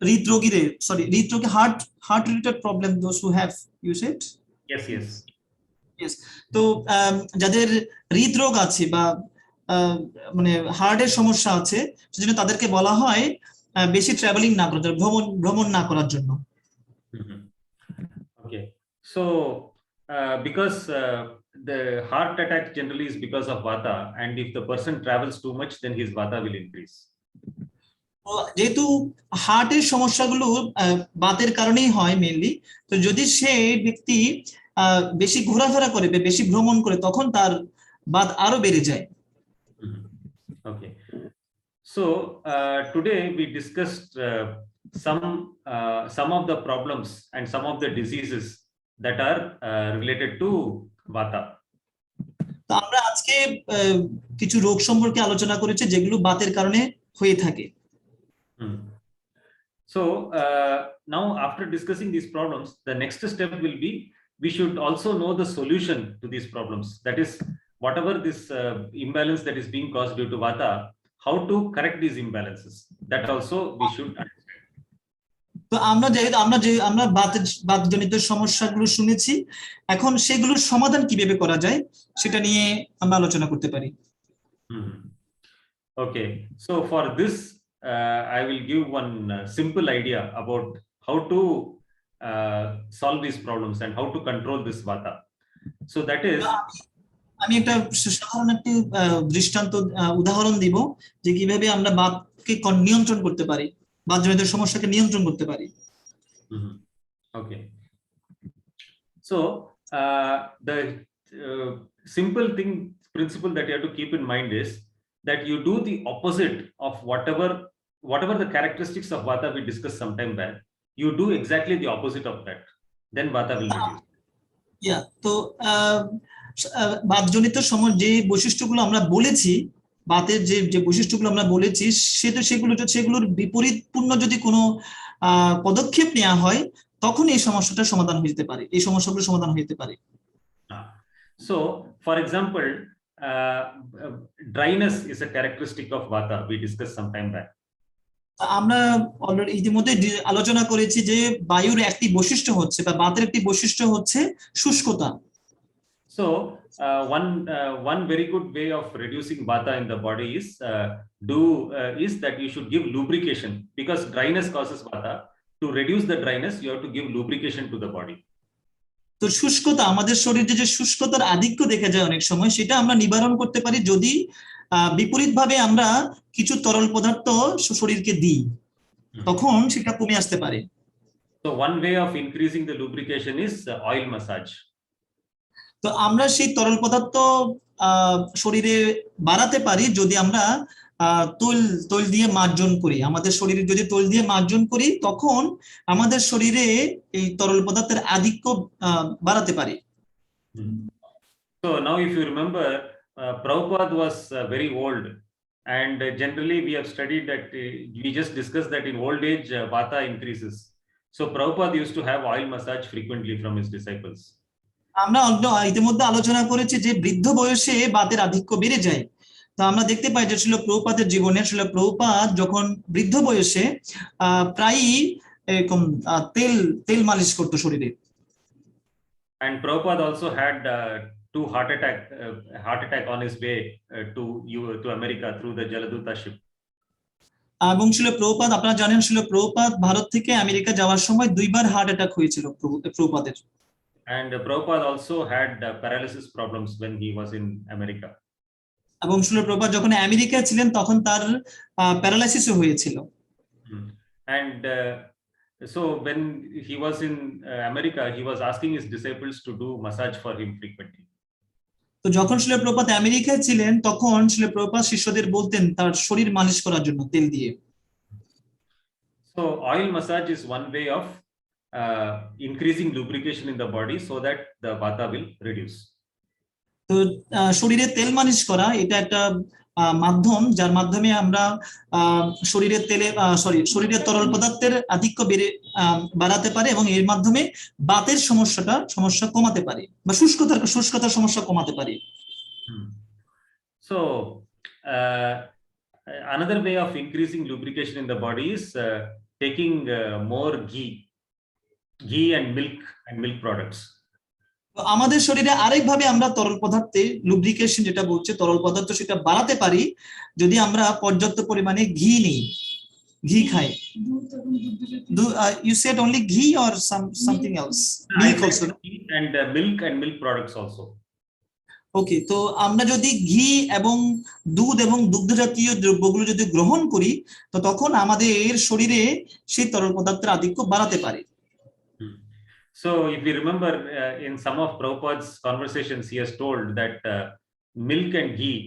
হৃদরোগী heart related problem, those who have used. Yes, তো যাদের হৃদরোগ আছে বা মানে হার্টের সমস্যা আছে, সেজন্য তাদেরকে বলা হয় বেশি ট্রাভেলিং না করার জন্য, ভ্রমণ না করার জন্য। Okay, so because the heart attack generally is because of vata, and if the person travels too much then his vata will increase. যেহেতু হার্টের সমস্যাগুলো বাতের কারণেই হয় মেইনলি, তো যদি সেই ব্যক্তি বেশি ঘোরাফেরা করে, বেশি ভ্রমণ করে, তখন তার বাত আরো বেড়ে যায়। Okay, so today we discussed some of the problems and some of the diseases that are related to vata. তো আমরা আজকে কিছু রোগ সম্পর্কে আলোচনা করেছি যেগুলো বাতের কারণে হয়ে থাকে। So now after discussing these problems, the next step will be we should also know the solution to these problems. That is, whatever this imbalance that is being caused due to vata, how to correct these imbalances. That also we should understand. তো আমরা বাতজনিত সমস্যাগুলো শুনেছি, এখন সেগুলোর সমাধান কিভাবে করা যায় সেটা নিয়ে আমরা আলোচনা করতে পারি। Okay, so for this I will give one simple idea about how to solve these problems and how to control this vata. So that is, আমি একটা সাধারণ একটি দৃষ্টান্ত উদাহরণ দিব যে কিভাবে আমরা বাতকে নিয়ন্ত্রণ করতে পারি, বাতজনিত সমস্যাকে নিয়ন্ত্রণ করতে পারি। Okay, so the simple principle that you have to keep in mind is that you do the opposite of whatever the characteristics of vata we discussed sometime back. You do exactly the opposite of that, then vata will reduce. তো বাতজনিত যে বৈশিষ্ট্যগুলো আমরা বলেছি, বাতের যে বৈশিষ্ট্যগুলো আমরা বলেছি, সেগুলোর বিপরীতপূর্ণ যদি কোনো পদক্ষেপ নেওয়া হয়, তখন এই সমস্যাটার সমাধান হয়ে যেতে পারে, এই সমস্যাগুলো সমাধান হয়ে যেতে পারে। So, for example, dryness is a characteristic of vata. We discussed some time back. আমরা অলরেডি ইতিমধ্যে আলোচনা করেছি যে বায়ুর একটি বৈশিষ্ট্য হচ্ছে বা বাতের একটি বৈশিষ্ট্য হচ্ছে শুষ্কতা। So, one very good way of reducing vata in the body is that you should give lubrication, because dryness causes vata. To reduce the dryness, you have to give lubrication to the body. তো শুষ্কতা, আমাদের শরীরে যে শুষ্কতার আধিক্য দেখা যায় অনেক সময়, সেটা আমরা নিবারণ করতে পারি যদি বিপরীতভাবে আমরা কিছু তরল পদার্থ শরীরকে দিই, তখন সেটা কমে আসতে পারে। So one way of increasing the lubrication is oil massage. তো আমরা সেই তরল পদার্থ শরীরে বাড়াতে পারি যদি আমরা তৈল দিয়ে মার্জন করি। আমাদের শরীরে যদি তৈল দিয়ে মার্জন করি, তখন আমাদের শরীরে এই তরল পদার্থের আধিক্য বাড়াতে পারি। So now if you remember, Prabhupada was very old, and generally we have studied that we just discussed that in old age vata increases. So Prabhupada used to have oil massage frequently from his disciples. আমরা ইতিমধ্যে আলোচনা করেছি যে বৃদ্ধ বয়সে বাতের আধিক্য বেড়ে যায়। তো আমরা দেখতে পাই যে শিল প্রভুপাদের জীবনে শিল প্রভুপাদ যখন বৃদ্ধ বয়সে প্রায়ই এরকম তেল মালিশ করতো শরীরে। And Prabhupada also had two heart attack on his way to America through the Jaladuta ship. এবং শিল প্রভুপাদ, আপনারা জানেন শিল প্রভুপাদ ভারত থেকে আমেরিকা যাওয়ার সময় দুইবার হার্ট অ্যাটাক হয়েছিল প্রভুপাদের। And Prabhupada also had paralysis problems when he was in America. এবং শিল প্রভুপাদ যখন আমেরিকায় ছিলেন তখন তার প্যারালাইসিসও হয়েছিল। And so when he was in America, he was asking his disciples to do massage for him frequently. তো যখন শিল প্রভুপাদ আমেরিকায় ছিলেন, তখন শিল প্রভুপাদ শিষ্যদের বলতেন তার শরীর মালিশ করার জন্য তেল দিয়ে। So oil massage is one way of increasing lubrication in the body so that the vata will reduce. তো শরীরে তেল মালিশ করা এটা একটা মাধ্যম, যার মাধ্যমে আমরা শরীরের তরল পদার্থের আধিক্য বাড়াতে পারে এবং এর মাধ্যমে বাতের সমস্যা কমাতে পারি বা শুষ্কতার সমস্যা কমাতে পারি। So another way of increasing lubrication in the body is taking more ghee and milk products. আমাদের শরীরে আরেকভাবে আমরা তরল পদার্থে লুব্রিকেশন যেটা বলছে তরল পদার্থ, সেটা বাড়াতে পারি যদি আমরা পর্যাপ্ত পরিমাণে ঘি খাই। You said only ghee or something else? Milk also. And milk products also. ওকে, তো আমরা যদি ঘি এবং দুধ এবং দুগ্ধ জাতীয় দ্রব্যগুলো যদি গ্রহণ করি, তো তখন আমাদের শরীরে সেই তরল পদার্থের আধিক্য বাড়াতে পারে। So if we remember in some of Prabhupada's conversations, he has told that milk and ghee,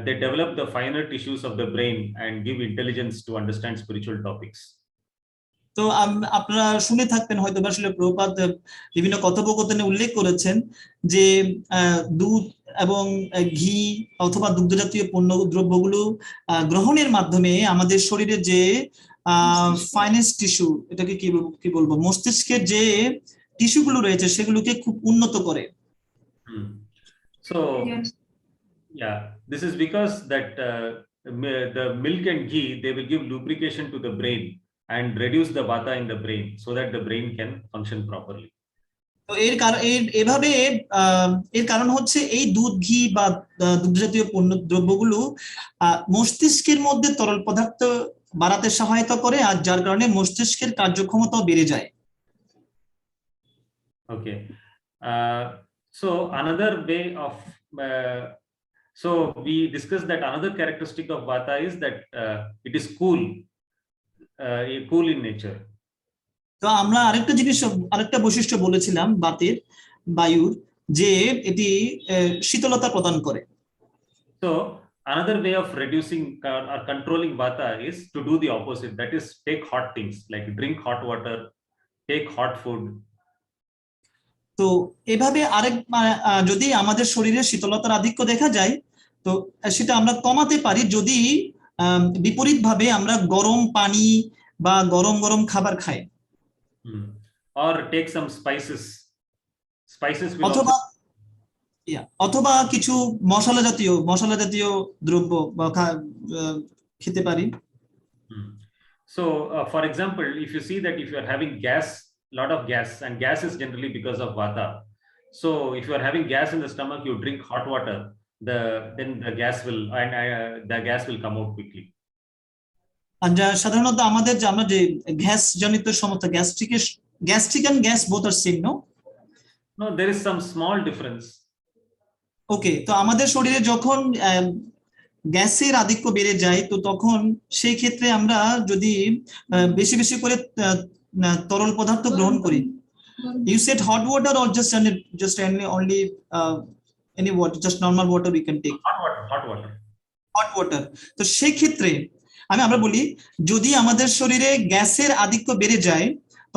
they develop the finer tissues of the brain and give intelligence to understand spiritual topics. তো আপনারা শুনে থাকবেন হয়তো আসলে প্রভুপাদ বিভিন্ন কথোপকথনে উল্লেখ করেছেন যে দুধ এবং ঘি অথবা দুগ্ধ জাতীয় দ্রব্যগুলো গ্রহণের মাধ্যমে আমাদের শরীরে যে ফাইনেস্ট টিস্যু, এটাকে কি বলবো, মস্তিষ্কের যে টিস্যুগুলো রয়েছে সেগুলোকে খুব উন্নত করে। So yeah, this is because that the milk and ghee, they will give lubrication to the brain and reduce the vata in the brain so that the brain can function properly. তো এর কারণ হচ্ছে এই দুধ, ঘি বা দুগ্ধ জাতীয় দ্রব্যগুলো মস্তিষ্কের মধ্যে তরল পদার্থ বাড়াতে সহায়তা করে, আর যার কারণে মস্তিষ্কের কার্যক্ষমতাও বেড়ে যায়। Okay, so another way of so we discussed that another characteristic of vata is that it is cool in nature. তো আমরা আরেকটা বৈশিষ্ট্য বলেছিলাম বায়ুর, যে এটি শীতলতা প্রদান করে। So another way of reducing or controlling vata is to do the opposite, that is take hot things, like drink hot water, take hot food. তো এভাবে আরেক যদি আমাদের শরীরে শীতলতার আধিক্য দেখা যায়, তো সেটা আমরা কমাতে পারি যদি বিপরীতভাবে আমরা গরম পানি বা গরম গরম খাবার খাই, or take some spices. Spices will অথবা also. অথবা কিছু মশলা জাতীয় দ্রব্য বা খেতে পারি। So, for example, if you see that if you are having lot of gas, and gas is generally because of vata. So, if you are having gas in the stomach, you drink hot water. Then the gas will come out quickly. সাধারণত আমরা যে gas জনিত সমস্যা, gastric and gas both are same, no? No, there is some small difference. Okay, তো আমাদের শরীরে যখন গ্যাসের আধিক্য বেড়ে যায়, তো তখন সেই ক্ষেত্রে আমরা যদি বেশি বেশি করে তরল পদার্থ গ্রহণ করি, you said hot water or just only any water, just normal water we can take? Hot water. তো সেই ক্ষেত্রে আমরা বলি যদি আমাদের শরীরে গ্যাসের আধিক্য বেড়ে যায়,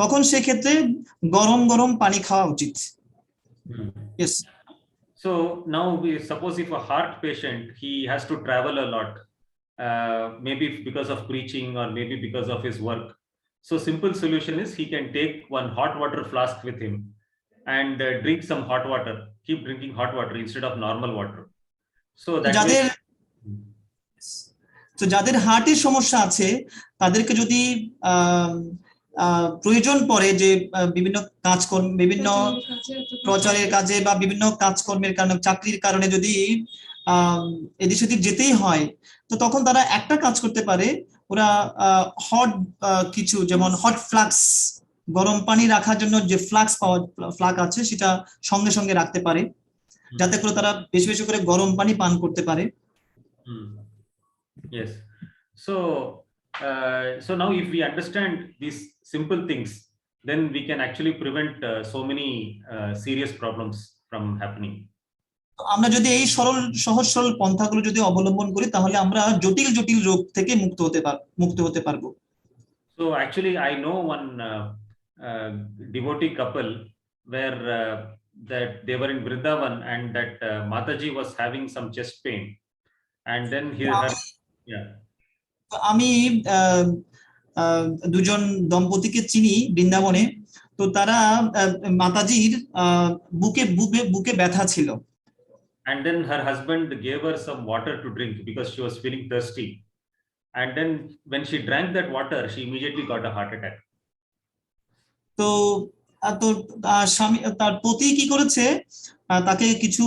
তখন সেই ক্ষেত্রে গরম গরম পানি খাওয়া উচিত। Yes. So now suppose if a heart patient, he has to travel a lot, maybe because of preaching or maybe because of his work. So simple solution is he can take one hot water flask with him and drink some hot water. Keep drinking hot water instead of normal water. So that যাদের হার্টের সমস্যা আছে, তাদেরকে যদি প্রয়োজন পড়ে যে বিভিন্ন কাজকর্ম, বিভিন্ন প্রচারের কাজে বা বিভিন্ন কাজকর্মের কারণে, চাকরির কারণে যদি এদিক সেদিক যেতেই হয়, তো তখন তারা একটা কাজ করতে পারে, ওরা হট কিছু যেমন হট ফ্লাক্স, গরম পানি রাখার জন্য যে ফ্লাক্স আছে সেটা সঙ্গে সঙ্গে রাখতে পারে, যাতে করে তারা বেশি বেশি করে গরম পানি পান করতে পারে। Yes. So now if we understand these simple things, then we can actually prevent so many serious problems from happening. আমরা যদি এই সহজ সরল পন্থাগুলো যদি অবলম্বন করি, তাহলে আমরা জটিল জটিল রোগ থেকে মুক্ত হতে পারবো। So actually I know one devotee couple where that they were in Vrindavan, and that Mataji was having some chest pain, and then আমি দুজন দম্পতিকে চিনি বৃন্দাবনে, তো তারা মাতাজির বুকে ব্যথা ছিল, and then her husband gave her some water to drink because she was feeling thirsty, and then when she drank that water, she immediately got a heart attack. তো স্বামী, তার পতি কি করেছে, তাকে কিছু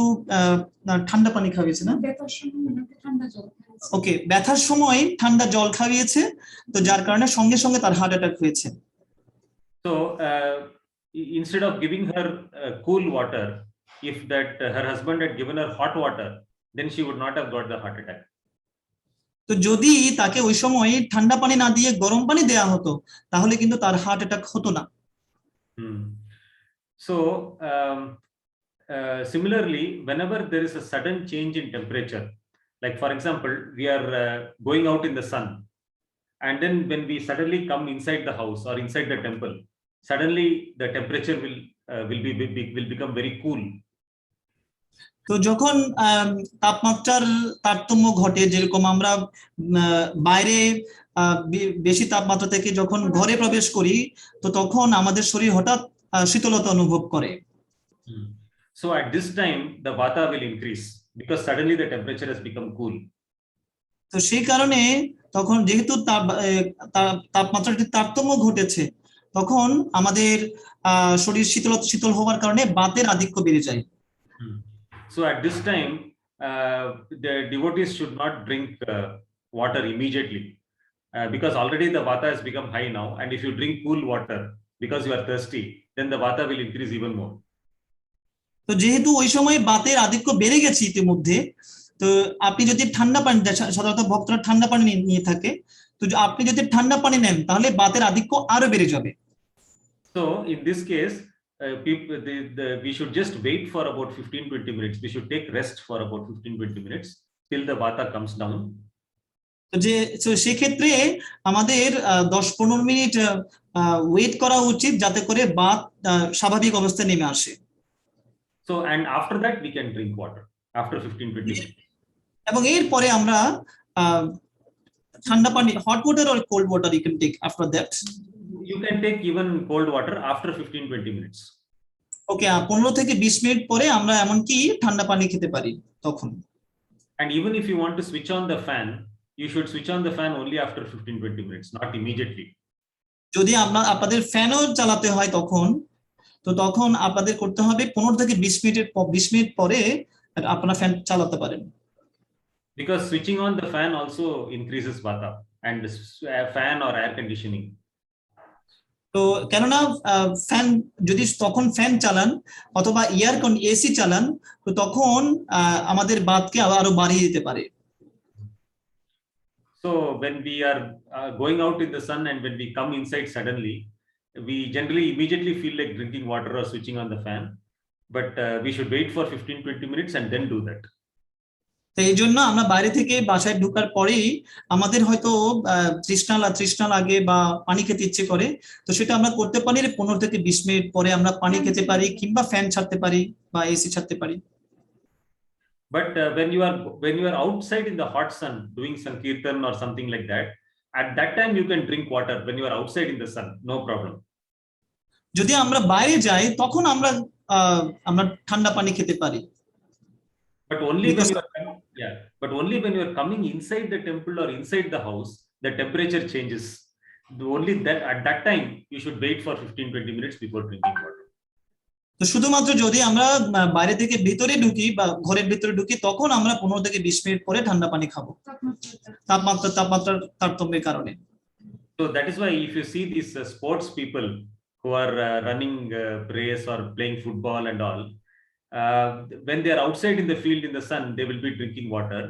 ঠান্ডা পানি খাওয়িয়েছে, না? ওকে, ব্যথার সময় ঠান্ডা জল খাওয়িয়েছে, তো যার কারণে সঙ্গে সঙ্গে তার হার্ট অ্যাটাক হয়েছে। So instead of giving her cool water, if that her husband had given her hot water, then she would not have got the heart attack. তো যদি তাকে ওই সময় ঠান্ডা পানি না দিয়ে গরম পানি দেয়া হতো, তাহলে কিন্তু তার হার্ট অ্যাটাক হতো না। So similarly, whenever there is a sudden change in temperature, like for example, we are going out in the sun, and then when we suddenly come inside the house or inside the temple, suddenly the temperature will become very cool. তো যখন তাপমাত্রার তারতম্য ঘটে, যেরকম আমরা বাইরে বেশি তাপমাত্রা থেকে যখন ঘরে প্রবেশ করি, তো তখন আমাদের শরীর হঠাৎ শীতলতা অনুভব করে। So at this time the vata will increase because suddenly the temperature has become cool. তো সেই কারণে তখন যেহেতু তাপমাত্রাটির তারতম্য ঘটেছে, তখন আমাদের শরীর শীতল হওয়ার কারণে বাতের আধিক্য বেড়ে যায়। So at this time the devotees should not drink water immediately because already the vata has become high now, and if you drink cool water because you are thirsty, then the vata will increase even more. তো যেহেতু ওই সময় বাতের আধিক্য বেড়ে গেছে ইতিমধ্যে, তো আপনি যদি ঠান্ডা পানি, সাধারণত ভক্তরা ঠান্ডা পানি নিয়ে থাকে, তো আপনি যদি ঠান্ডা পানি নেন তাহলে বাতের আধিক্য আরো বেড়ে যাবে। So in this case we should just wait for about 15-20 minutes. We should take rest for about 15-20 minutes till the vata comes down. তো সেই ক্ষেত্রে আমাদের 10-15 মিনিট ওয়েট করা উচিত, যাতে করে বাত স্বাভাবিক অবস্থায় নেমে আসে। So, and after that, we can drink water after 15-20 minutes. এবং এরপরে আমরা ঠান্ডা পানি, hot water or cold water you can take after that. You can take even cold water after 15-20 minutes. ওকে, 15 থেকে 20 মিনিট পরে আমরা এমনকি ঠান্ডা পানি খেতে পারি তখন। And even if you want to switch on the fan, you should switch on the fan only after 15-20 minutes, not immediately. যদি আপনাদের ফ্যানও চালাতে হয় তখন আপনাদের করতে হবে 15 থেকে 20 মিনিট পরে আপনারা ফ্যান চালাতে পারেন। Because switching on the fan also increases vata and fan or air conditioning. তো কেননা ফ্যান যদি তখন ফ্যান চালান অথবা এসি চালান, তো তখন আমাদের বাতকে আরো বাড়িয়ে দিতে পারে। So when we are going out in the sun and when we come inside suddenly, we generally immediately feel like drinking water or switching on the fan, but we should wait for 15-20 minutes and then do that. তো এই জন্য আমরা বাইরে থেকে বাসায় ঢোকার পরেই আমাদের হয়তো তৃষ্ণা লাগে বা পানি খেতে ইচ্ছে করে, তো সেটা আমরা করতে পারি 15 থেকে 20 মিনিট পরে আমরা পানি খেতে পারি কিংবা ফ্যান ছাড়তে পারি বা এসি ছাড়তে পারি। But when you are outside in the hot sun doing sankirtan or something like that, at that time you can drink water when you are outside in the sun, no problem. যদি আমরা বাইরে যাই তখন আমরা ঠান্ডা পানি খেতে পারি। But only when you are coming inside the temple or inside the house, the temperature changes. Only that at that time you should wait for 15-20 minutes before drinking water. তো শুধুমাত্র যদি আমরা বাইরে থেকে ভিতরে ঢুকি বা ঘরের ভিতরে ঢুকি তখন আমরা 15 থেকে 20 মিনিট পরে ঠান্ডা পানি খাবো, তাপমাত্রার তারতম্যের কারণে। So that is why if you see these sports people who are running race or playing football and all, when they are outside in the field in the sun, they will be drinking water.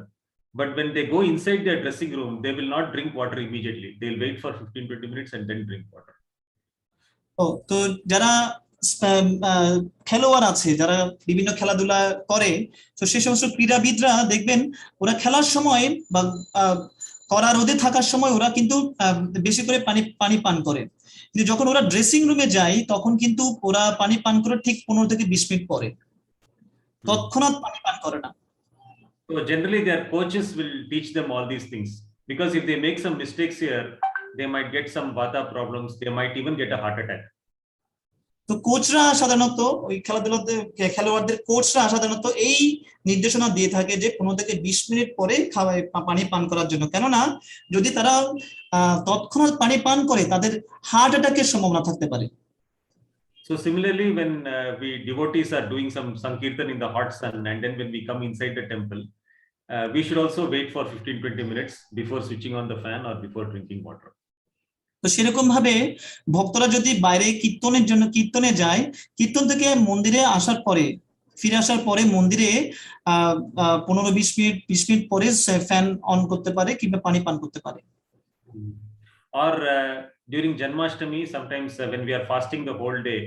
But when they go inside their dressing room, they will not drink water immediately. They'll wait for 15-20 minutes and then drink water. তো যারা খেলোয়াড় আছে, যারা বিভিন্ন খেলাধুলা করে, তো সেই সমস্ত ক্রীড়াবিদরা দেখবেন ওরা খেলার সময় বা কড়া রোদে থাকার সময় ওরা কিন্তু বেশি করে পানি পান করে, কিন্তু যখন ওরা ড্রেসিং রুমে যায় তখন কিন্তু ওরা পানি পান করে ঠিক 15 থেকে 20 মিনিট পরে, তৎক্ষণাৎ পানি পান করে না। So generally their coaches will teach them all these things, because if they make some mistakes here, they might get some vata problems, they might even get a heart attack. তো কোচরা সাধারণত ওই খেলোয়াড়দের কোচরা সাধারণত এই নির্দেশনা দিয়ে থাকে যে 15 থেকে 20 মিনিট পরে পানি পান করার জন্য, কেননা যদি তারা তৎক্ষণাৎ পানি পান করে তাদের হার্ট অ্যাটাকের সম্ভাবনা থাকতে পারে। So similarly, when we devotees are doing some sankirtan in the hot sun, and then when we come inside the temple, we should also wait for 15-20 minutes before switching on the fan or before drinking water. তো সেরকম ভাবে ভক্তরা যদি বাইরে কীর্তনে যায়, কীর্তন থেকে মন্দিরে ফিরে আসার পরে মন্দিরে 15-20 মিনিট পরে ফ্যান অন করতে পারে কিংবা পানি পান করতে পারে। Or during Janmashtami, sometimes when we are fasting the whole day,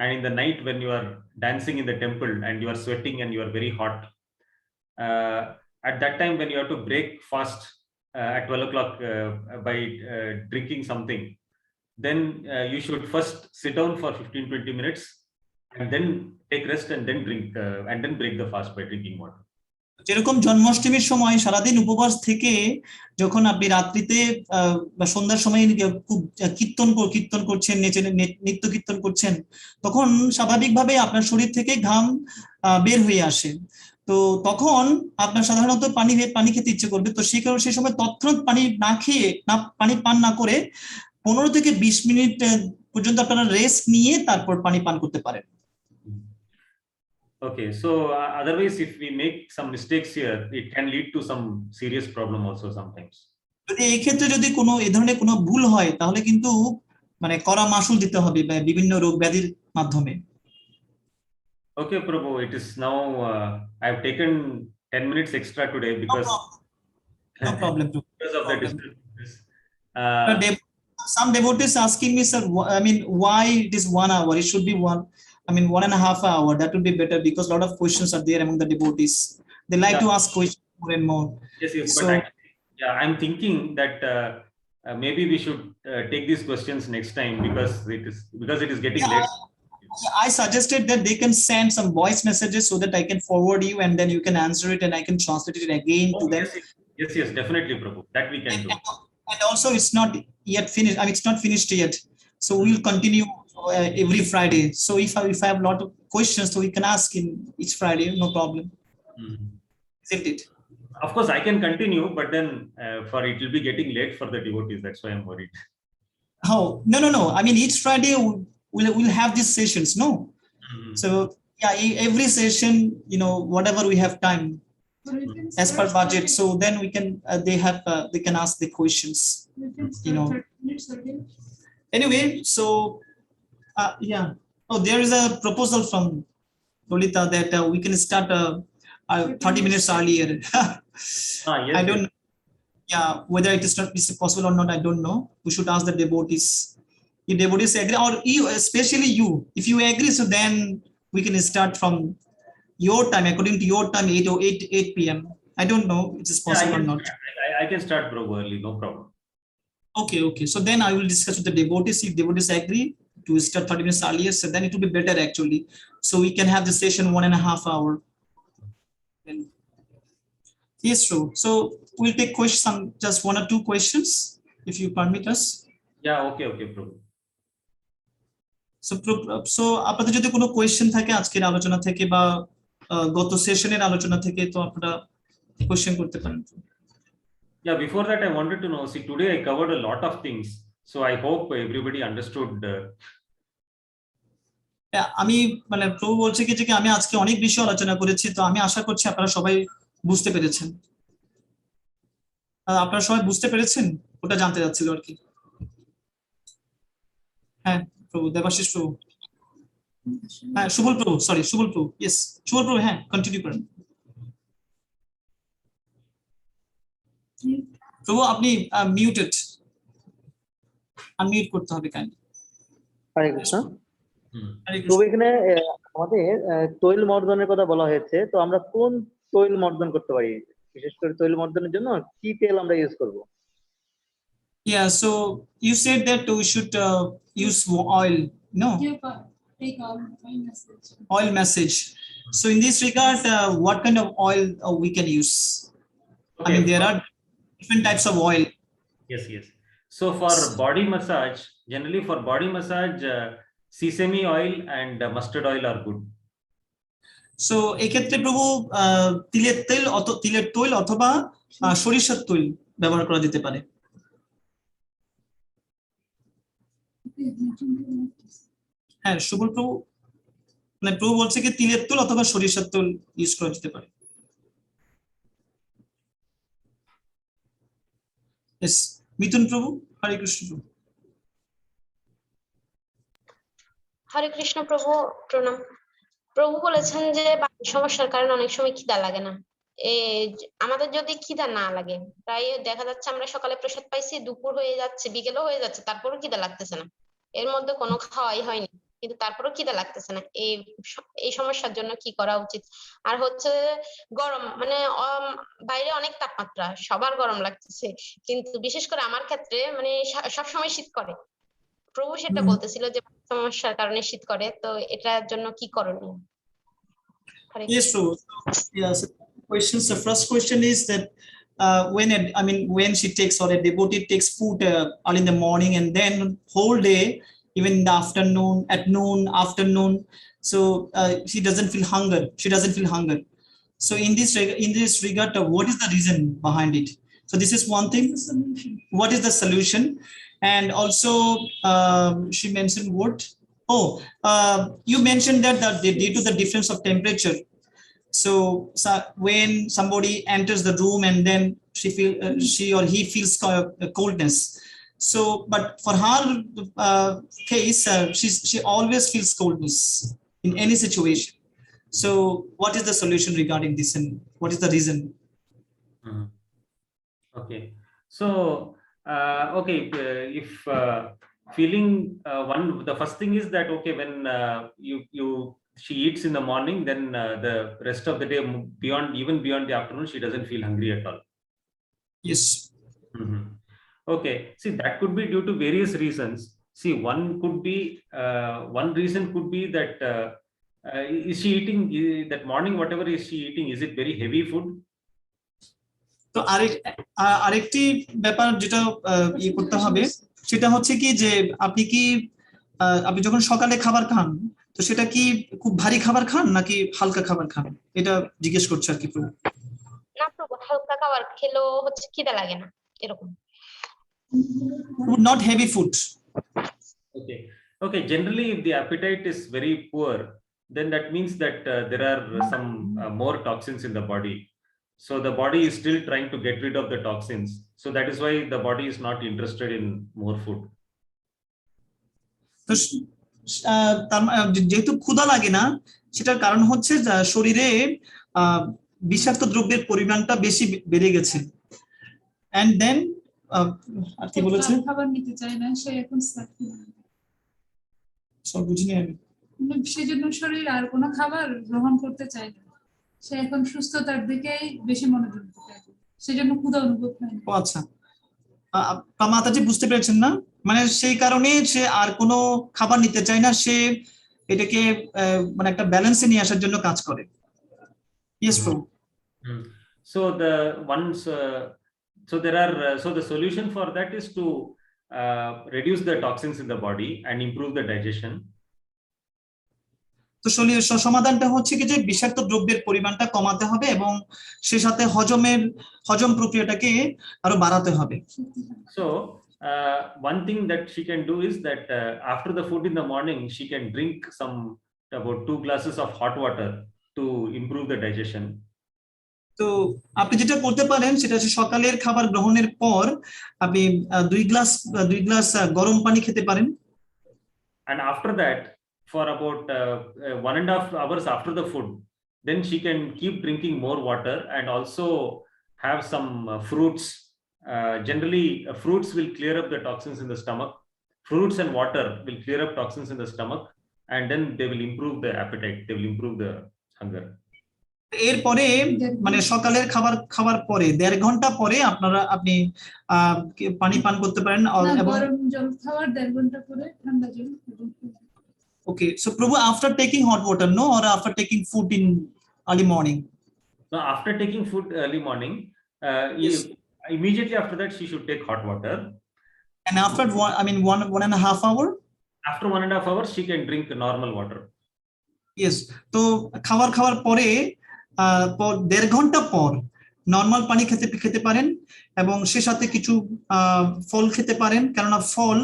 and in the night when you are dancing in the temple and you are sweating and you are very hot, at that time when you have to break fast at 12 o'clock by drinking something, then you should first sit down for 15-20 minutes and then take rest and then drink and then break the fast by drinking water. যেরকম জন্মাষ্টমীর সময় সারাদিন উপবাস থেকে যখন আপনি রাত্রিতে বা সন্ধ্যার সময় খুব কীর্তন করছেন, নৃত্য কীর্তন করছেন, তখন স্বাভাবিকভাবে আপনার শরীর থেকে ঘাম বের হয়ে আসে, তো তখন আপনার সাধারণত পানি খেতে ইচ্ছে করবে। তো সেই কারণে সেই সময় তৎক্ষণাৎ পানি পান না করে 15 থেকে 20 মিনিট পর্যন্ত আপনারা রেস্ট নিয়ে তারপর পানি পান করতে পারেন। Okay, so otherwise if we make some mistakes here, it can lead to some serious problem also sometimes. যদি এই ক্ষেত্রে যদি কোনো এই ধরনের কোনো ভুল হয় তাহলে কিন্তু মানে কড়া মাসুল দিতে হবে বিভিন্ন রোগ ব্যাধির মাধ্যমে। Okay, Prabhu, it is now I've taken 10 minutes extra today because no problem. Because of the distance. Some devotees asking me, sir, I mean, why it is 1 hour? It should be 1.5 hour. That would be better because a lot of questions are there among the devotees. They like to ask questions more and more. Yes, so, but actually, I'm thinking that maybe we should take these questions next time because it is getting late. I suggested that they can send some voice messages so that I can forward you and then you can answer it and I can translate it again to Oh, them. yes, definitely, Prabhu. That we can do. And also it's not yet finished. I mean, it's not finished yet. So we'll continue every Friday. So if I have a lot of questions, so we can ask in each Friday, no problem. Isn't it? Of course, I can continue, but then for it will be getting late for the devotees. That's why I'm worried. Oh, no. I mean, each Friday we'll have these sessions, no? So yeah, every session, whatever we have time as per budget. So then we can, they can ask the questions, Anyway, so yeah. Oh, there is a proposal from Lolita that we can start 30 minutes earlier. Yes, I don't know. Yeah, whether it is possible or not, I don't know. We should ask the devotees. If devotees agree, or you, especially you, if you agree, so then we can start from your time, according to your time, 8 p.m. I don't know if it is possible or not. I can start, bro, early, no problem. Okay. So then I will discuss with the devotees. If devotees agree to start 30 minutes earlier, so then it will be better actually. So we can have the session 1.5 hours. Yes, true. So we'll take questions, just 1 or 2 questions, if you permit us. Yeah, okay, Prabhu. So আপনাদের যদি কোনো question থাকে আজকের আলোচনা থেকে বা গত সেশনের আলোচনা থেকে, তো আপনারা কোয়েশ্চেন করতে পারেন। Yeah, before that I wanted to know, see, today I covered a lot of things, so I hope everybody understood. আমি মানে প্রভু বলছে কি যে আমি আজকে অনেক বিষয় আলোচনা করেছি, তো আমি আশা করছি আপনারা সবাই বুঝতে পেরেছেন। আপনারা সবাই বুঝতে পেরেছেন, ওটা জানতে যাচ্ছিল আর কি। হ্যাঁ প্রভু, দেবাশিস প্রভু, হ্যাঁ সুবল প্রভু, সরি সুবল প্রভু, ইয়েস সুবল প্রভু, হ্যাঁ কন্টিনিউ করেন। প্রভু আপনি মিউটেড, আনমিউট করতে হবে কাইন্ডলি। হরে কৃষ্ণ। প্রভু, এখানে আমাদের তৈল মর্দনের কথা বলা হয়েছে, তো আমরা কোন তৈল মর্দন করতে পারি? বিশেষ করে তৈল মর্দনের জন্য কি তেল আমরা ইউজ করব? Yeah, so you said that we should use oil, no? Yeah, but take oil message. Oil message. So in this regard, what kind of oil we can use? Okay. I mean, there are different types of oil. Yes. So for body massage, generally for body massage, sesame oil and mustard oil are good. So এক্ষেত্রে প্রভু তিলের তৈল অথবা সরিষার তৈল ব্যবহার করা যেতে পারে। হ্যাঁ সুবল প্রভু, মানে প্রভু বলছে কি তিলের তৈল অথবা সরিষার তৈল ইউজ করা যেতে পারে। Yes, মিথুন প্রভু, হরে কৃষ্ণ প্রভু। হরে কৃষ্ণ প্রভু, প্রণাম। প্রভু বলেছেন যে বায়ু সমস্যার কারণে অনেক সময় খিদা লাগে না। আমাদের যদি খিদা না লাগে, প্রায় দেখা যাচ্ছে আমরা সকালে প্রসাদ পাইছি, দুপুর হয়ে যাচ্ছে, বিকেলও হয়ে যাচ্ছে, তারপরও খিদা লাগতেছে না, এর মধ্যে কোনো খাওয়াই হয়নি, কিন্তু তারপরও খিদা লাগতেছে না, এই সমস্যার জন্য কি করা উচিত? আর হচ্ছে গরম, মানে বাইরে অনেক তাপমাত্রা, সবার গরম লাগতেছে, কিন্তু বিশেষ করে আমার ক্ষেত্রে মানে সবসময় শীত করে। প্রভু সেটা বলতেছিল যে সমস্যার কারণে শীত করে, তো এটার জন্য কি করণীয়? Yes, so yes, questions. The first question is that when she takes, or a devotee takes food early in the morning and then whole day, even in the afternoon, at noon, afternoon, so she doesn't feel hunger. So in this regard, what is the reason behind it? So this is one thing. What is the solution? And also she mentioned what? You mentioned that due to the difference of temperature. So when somebody enters the room and then she or he feels coldness. So, but for her case, she always feels coldness in any situation. So, what is the solution regarding this, and what is the reason? Okay, so if feeling the first thing is that when she eats in the morning, then the rest of the day, even beyond the afternoon, she doesn't feel hungry at all. Yes. Okay, see, that could be due to various reasons. See, one could be one reason could be that is she eating that morning, whatever is she eating, is it very heavy food? তো আরেকটি ব্যাপার যেটা ইয়ে করতে হবে সেটা হচ্ছে কি যে আপনি কি আপনি যখন সকালে খাবার খান তো সেটা কি খুব ভারী খাবার খান নাকি হালকা খাবার খান, এটা জিজ্ঞেস করছে আর কি প্রভু। না প্রভু, হালকা খাবার খেলেও হচ্ছে খিদা লাগে না এরকম। Not heavy food. Okay, generally if the appetite is very poor, then that means that there are some more toxins in the body. So the body is still trying to get rid of the toxins. So that is why the body is not interested in more food. তো যেহেতু ক্ষুধা লাগে না সেটার কারণ হচ্ছে শরীরে বিষাক্ত দ্রব্যের পরিমাণটা বেশি বেড়ে গেছে। এন্ড দেন আর কি বলেছে, খাবার নিতে চায় না সে এখন সব বুঝিনি আমি, সেজন্য শরীর আর কোনো খাবার গ্রহণ করতে চায় না, সে এখন সুস্থতার দিকেই বেশি মনোযোগ দিতে চায়, সেজন্য ক্ষুধা অনুভব হয় না। ও আচ্ছা, মাতাজি বুঝতে পেরেছেন না, মানে সেই কারণে সে আর কোনো খাবার নিতে চায় না, সে এটাকে মানে একটা ব্যালেন্সে নিয়ে আসার জন্য কাজ করে। ইয়েস প্রভু। So the ones so there are so the solution for that is to reduce the toxins in the body and improve the digestion. তো সমাধানটা হচ্ছে কি যে বিষাক্ত দ্রব্যের পরিমাণটা কমাতে হবে এবং সেই সাথে হজম প্রক্রিয়াটাকে আরো বাড়াতে হবে। So one thing that she can do is that after the food in the morning she can drink about 2 glasses of hot water to improve the digestion. তো আপনি যেটা করতে পারেন সেটা হচ্ছে সকালের খাবার গ্রহণের পর আপনি 2 গ্লাস গরম পানি খেতে পারেন। And after that, for about 1.5 hours after the food, then she can keep drinking more water and also have some fruits. Generally, fruits will clear up the toxins in the stomach. Fruits and water will clear up toxins in the stomach, and then they will improve the appetite. They will improve the hunger. এরপরে মানে সকালের খাবার পরে 1.5 ঘন্টা পরে আপনি পানি পান করতে পারেন। গরম জল খাওয়ার 1.5 ঘন্টা পরে ঠান্ডা জল। Okay, so Prabhu, after taking hot water, no, or after taking food in early morning? So after taking food early morning, Yes. immediately after that she should take hot water. And after 1.5 hour? After 1.5 hours, she can drink normal water. Yes. তো খাওয়ার পরে 1.5 ঘন্টা পর normal পানি খেতে পারেন এবং সে সাথে কিছু ফল খেতে পারেন, কেননা ফল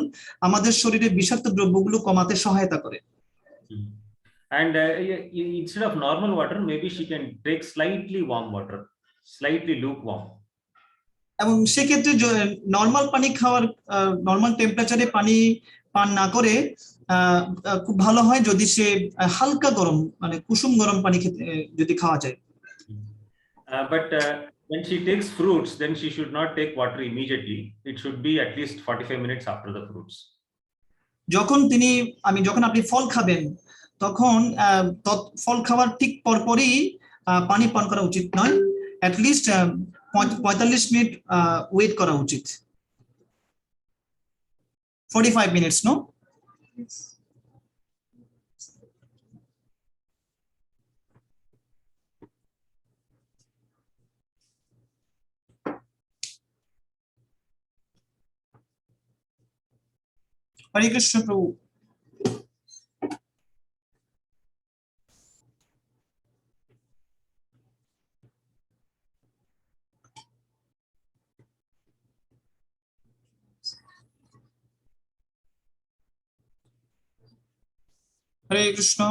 আমাদের শরীরে বিষাক্ত দ্রব্যগুলো কমাতে সহায়তা করে। And instead of normal water, maybe she can take slightly warm water, slightly lukewarm. এবং সেক্ষেত্রে নরমাল পানি খাওয়ার নরমাল টেম্পারেচারে পানি পান না করে খুব ভালো হয় যদি সে হালকা গরম মানে কুসুম গরম পানি যদি খাওয়া যায়। But when she takes fruits, then she should not take water immediately. It should be at least 45 minutes after the fruits. যখন আপনি ফল খাবেন তখন ফল খাওয়ার ঠিক পরপরই পানি পান করা উচিত নয়, at least 45 মিনিট ওয়েট করা উচিত। 45 minutes, no? Yes. Hare Krishna Prabhu. Hare Krishna.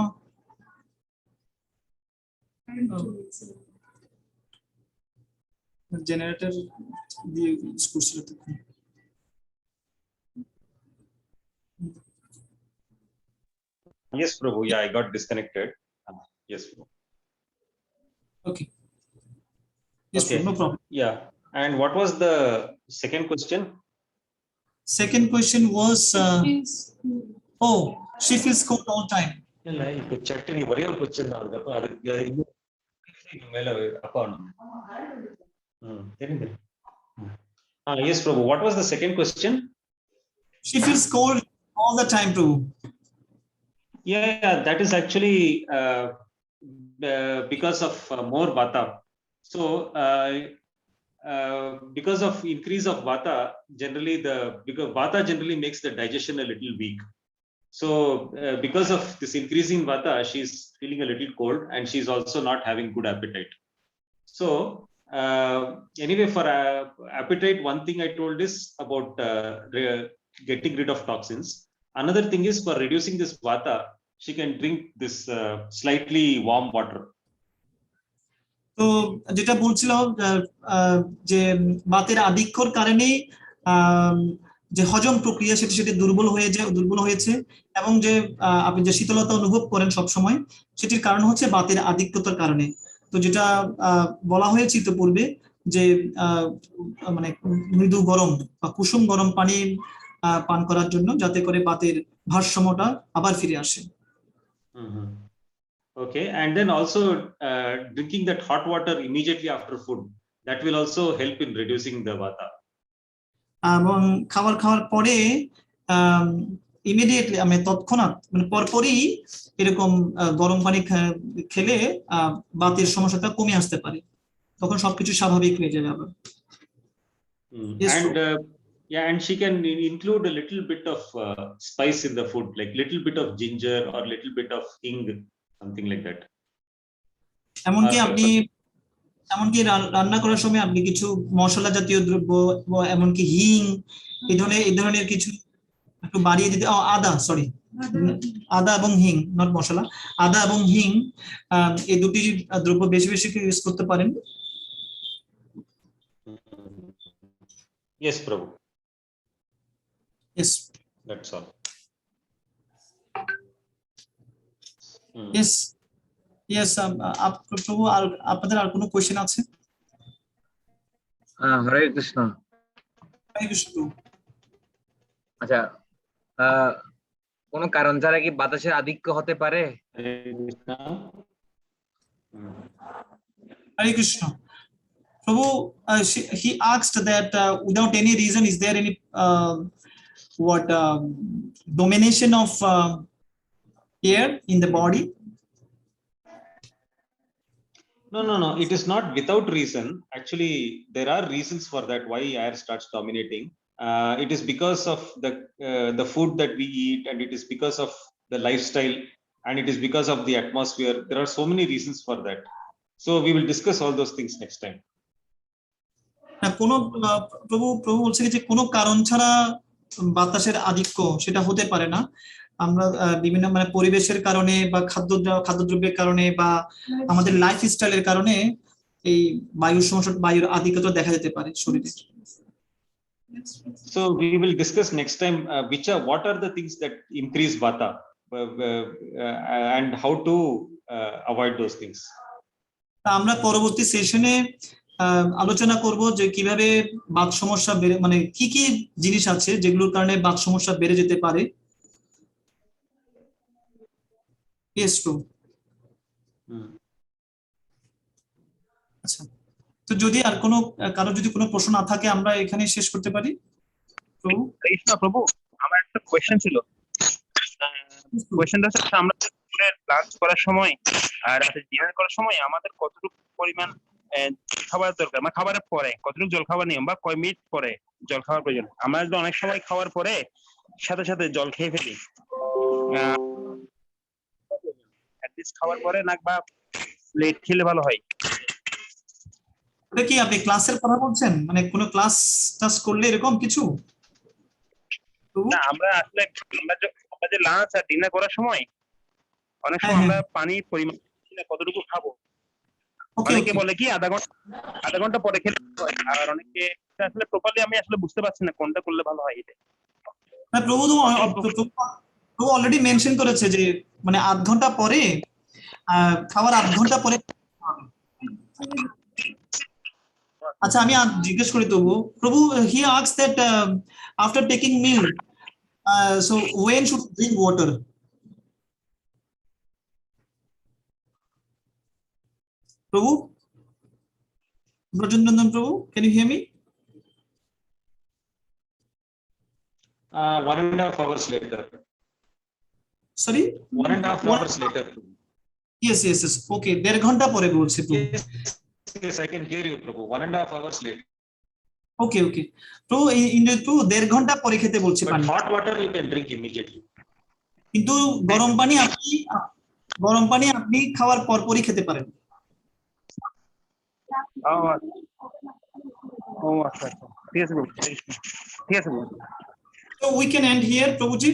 Generator দিয়ে ইউজ করছিল তখন। Yes, Prabhu. Yeah, I got disconnected. Yes, Prabhu. Okay. Yes, Okay. Prabhu, no problem. Yeah. And what was the second question? Second question was, she feels cold all time. Chutney ಬರೆಯಲ್ question ಮೇಲೆ ಅಪ್ಪ Yes, Prabhu. What was the second question? She feels cold all the time, Prabhu. Yeah, that is actually because of more vata. So because of increase of vata, because vata generally makes the digestion a little weak. So because of this increase in vata, she's feeling a little cold and she's also not having good appetite. So anyway, for appetite, one thing I told is about getting rid of toxins. Another thing is for reducing this vata, she can drink this slightly warm water. তো যেটা বলছিল যে বাতের আধিক্যর কারণে যে হজম প্রক্রিয়া সেটি দুর্বল হয়েছে এবং যে আপনি যে শীতলতা অনুভব করেন সব সময়, সেটির কারণ হচ্ছে বাতের আধিক্যতার কারণে। তো যেটা বলা হয়েছে পূর্বে যে মানে মৃদু গরম বা কুসুম গরম পানি পান করার জন্য, যাতে করে বাতের ভারসাম্যটা আবার ফিরে আসে। Okay, and then also drinking that hot water immediately after food, that will also help in reducing the vata. এবং খাওয়ার পরে ইমিডিয়েটলি আমি তৎক্ষণাৎ মানে পরপরই এরকম গরম পানি খেলে বাতের সমস্যাটা কমে আসতে পারে, তখন সবকিছু স্বাভাবিক হয়ে যাবে আবার। And yeah, and she can include a little bit of spice in the food, like little bit of ginger or little bit of hing, something like that. এমনকি রান্না করার সময় আপনি কিছু মশলা জাতীয় দ্রব্য, এমনকি হিং, এই ধরনের কিছু একটু বাড়িয়ে দিতে, আদা এবং হিং, নট মশলা, আদা এবং হিং, এই দুটি দ্রব্য বেশি বেশি ইউজ করতে পারেন। Yes, Prabhu. Yes. That's all. Yes. Yes, প্রভু, আর আপনাদের আর কোনো কোশ্চেন আছে? হরে কৃষ্ণ। হরে কৃষ্ণ। আচ্ছা, কোন কারণ ছাড়া কি বাতাসের আধিক্য হতে পারে? হরে Krishna. Prabhu, he asked that without any reason, is there any domination of air in the body? No. It is not without reason. Actually, there are reasons for that. Why air starts dominating? It is because of the food that we eat, and it is because of the lifestyle, and it is because of the atmosphere. There are so many reasons for that. So we will discuss all those things next time. প্রভু বলছে যে কোনো কারণ ছাড়া বাতাসের আধিক্য সেটা হতে পারে না। আমরা বিভিন্ন মানে পরিবেশের কারণে বা খাদ্যদ্রব্যের কারণে বা আমাদের লাইফ স্টাইলের কারণে এই বায়ুর আধিক্যতা দেখা যেতে পারে শরীরে। So we will discuss next time what are the things that increase vata and how to avoid those things. আমরা পরবর্তী সেশনে আলোচনা করব যে কিভাবে বাত সমস্যা মানে কি কি জিনিস আছে যেগুলোর কারণে বাত সমস্যা বেড়ে যেতে পারে। আচ্ছা, তো যদি আর কারো যদি কোনো প্রশ্ন না থাকে আমরা এখানে শেষ করতে পারি। প্রভু, আমার একটা কোয়েশ্চেন ছিল। কোয়েশ্চেনটা হচ্ছে আমরা লাঞ্চ করার সময় আর রাতে ডিনার করার সময় আমাদের কতটুকু পরিমাণ খাবার দরকার, মানে খাবারের পরে কতটুকু জল খাবার নিয়ম বা কয় মিনিট পরে জল খাওয়ার প্রয়োজন? আমরা যদি অনেক সময় খাওয়ার পরে সাথে সাথে জল খেয়ে ফেলি, খাওয়ার পরে না বা লেট খেলে ভালো হয়? এটা কি আপনি ক্লাসের কথা বলছেন, মানে কোনো ক্লাস টাস করলে এরকম কিছু? না, আমরা আসলে আমরা যে লাঞ্চ আর ডিনার করার সময় অনেক সময় আমরা পানির পরিমাণ কতটুকু খাবো, অনেকে বলে কি আধা ঘন্টা পরে খেলে, আর অনেকে আসলে প্রপারলি আমি আসলে বুঝতে পারছি না কোনটা করলে ভালো হয়। এটা প্রভু অলরেডি মেনশন করেছে যে মানে আধ ঘন্টা পরে খাবার, আধ ঘন্টা পরে। আচ্ছা, আমি জিজ্ঞেস করি তবু প্রভু, he asks that after taking meal, so when should drink water? Prabhu, Brajanandan Prabhu, can you hear me? 1.5 hours later. Sorry? 1.5 hours later. Yes. Okay, 1.5 ঘন্টা পরে বলছি প্রভু। Yes, I can hear you, Prabhu. 1.5 hours later. Okay. প্রভু ইন্দ্র প্রভু 1.5 ঘন্টা পরে খেতে বলছে But পানি। hot water you can drink immediately. কিন্তু গরম পানি আপনি খাওয়ার পরপরই খেতে পারেন। আচ্ছা ঠিক আছে বাবু। So we can end here, Prabhuji.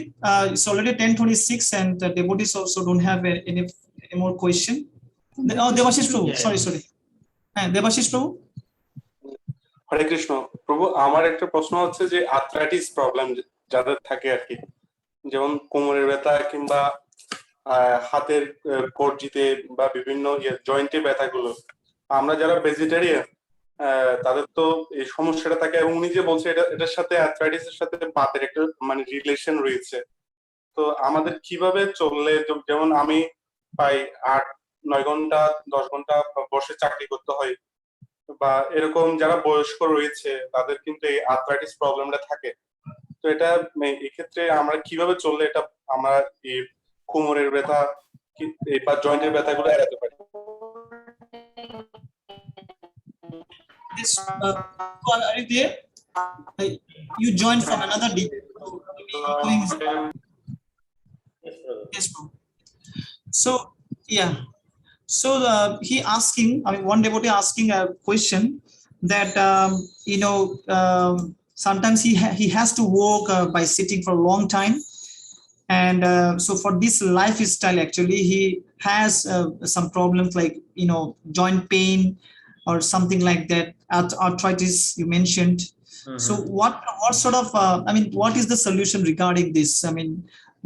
It's already 10:26 and the devotees also don't have any more question. Oh, Devashish Prabhu, sorry. Devashish Prabhu. হরে কৃষ্ণ প্রভু, আমার একটা প্রশ্ন হচ্ছে যে আর্থ্রাইটিস প্রবলেম যাদের থাকে আর কি, যেমন কোমরের ব্যথা কিংবা হাতের কবজিতে বা বিভিন্ন জয়েন্টে ব্যথাগুলো, আমরা যারা ভেজিটেরিয়ান তাদের তো এই সমস্যাটা থাকে, এবং উনি যে বলছে এটার সাথে আর্থ্রাইটিসের সাথে বাতের একটা মানে রিলেশন রয়েছে। তো আমাদের কিভাবে চললে, যেমন আমি প্রায় 8-9 ঘন্টা 10 ঘন্টা বসে চাকরি করতে হয়, বা এরকম যারা বয়স্ক রয়েছে তাদের কিন্তু এই আর্থ্রাইটিস প্রবলেমটা থাকে। তো এটা এক্ষেত্রে আমরা কিভাবে চললে এটা আমরা এই কোমরের ব্যথা বা জয়েন্টের ব্যথাগুলো এড়াতে পারি? This are you there? You joined from another day. Yes, bro. So yeah. So he asking, I mean, one devotee asking a question that sometimes he has to walk by sitting for a long time, and so for this lifestyle actually he has some problems like joint pain or something like that, arthritis you mentioned. So what sort of what is the solution regarding this? I mean,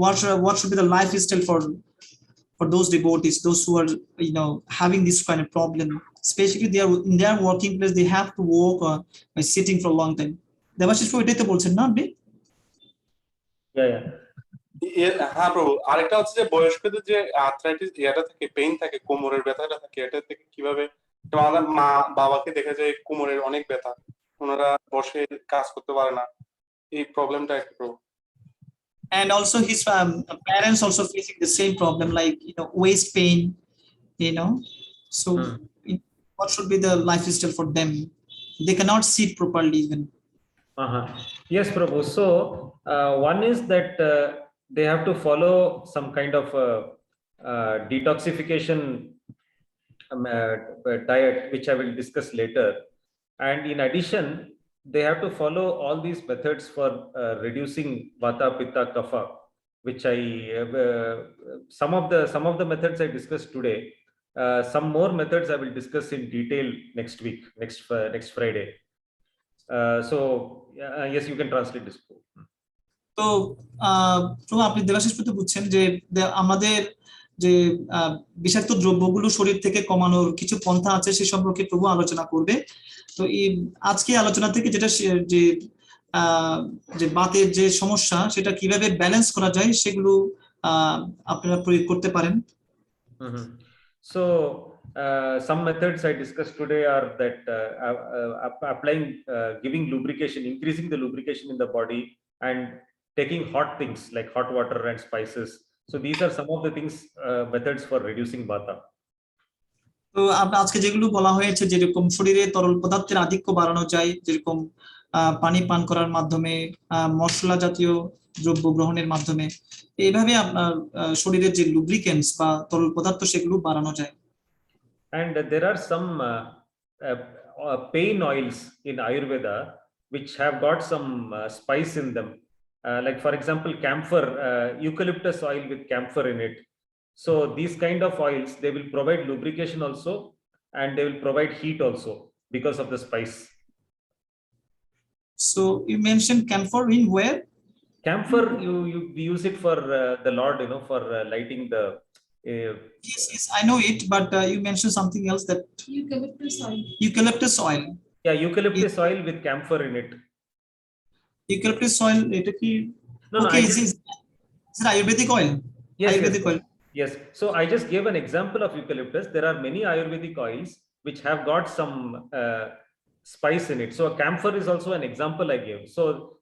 what should be the lifestyle for those devotees, those who are having this kind of problem, especially they are in their working place, they have to walk by sitting for a long time. Devashish Prabhu এটাই তো বলছেন না আপনি? হ্যাঁ প্রভু, আরেকটা হচ্ছে যে বয়স্কদের যে আর্থ্রাইটিস এটা থাকে, পেইন থাকে, কোমরের ব্যথাটা থাকে, এটা থেকে কিভাবে, আমাদের মা বাবাকে দেখা যায় কোমরের অনেক ব্যথা, ওনারা বসে কাজ করতে পারে না, এই প্রবলেমটা একটু প্রভু। And also his parents also facing the same problem, like waist pain, so what should be the lifestyle for them? They cannot sit properly even. Yes, Prabhu. So one is that they have to follow some kind of detoxification diet, which I will discuss later. And in addition, they have to follow all these methods for reducing vata, pitta, kapha, which I some of the methods I discussed today. Some more methods I will discuss in detail next week, next Friday. So yes, you can translate this. তো আপনি দেবাশিস প্রতি বুঝছেন যে আমাদের যে বিষাক্ত দ্রব্যগুলো শরীর থেকে কমানোর কিছু পন্থা আছে সে সম্পর্কে প্রভু আলোচনা করবে। তো এই আজকে আলোচনা থেকে যেটা যে বাতের যে সমস্যা সেটা কিভাবে ব্যালেন্স করা যায় সেগুলো আপনারা প্রয়োগ করতে পারেন। So some methods I discussed today are that applying giving lubrication, increasing the lubrication in the body, and taking hot things like hot water and spices. So these are some of the things methods for reducing vata. তো আজকে যেগুলো বলা হয়েছে, যেরকম শরীরে তরল পদার্থের আধিক্য বাড়ানো যায়, যেরকম পানি পান করার মাধ্যমে, মশলা জাতীয় দ্রব্য গ্রহণের মাধ্যমে, এইভাবে আপনার শরীরের যে লুব্রিকেন্টস বা তরল পদার্থ সেগুলো বাড়ানো যায়। And there are some pain oils in Ayurveda which have got some spice in them, like for example camphor, eucalyptus oil with camphor in it. So these kind of oils, they will provide lubrication also, and they will provide heat also because of the spice. So you mentioned camphor in where? Camphor, you use it for the Lord, for lighting the yes, I know it, but you mentioned something else, that eucalyptus oil. Yeah, eucalyptus oil with camphor in it. Eucalyptus oil, এটা কি? No, okay, is it Ayurvedic oil? Yes, Ayurvedic oil. Yes. So I just gave an example of eucalyptus. There are many Ayurvedic oils which have got some spice in it. So a camphor is also an example I gave. So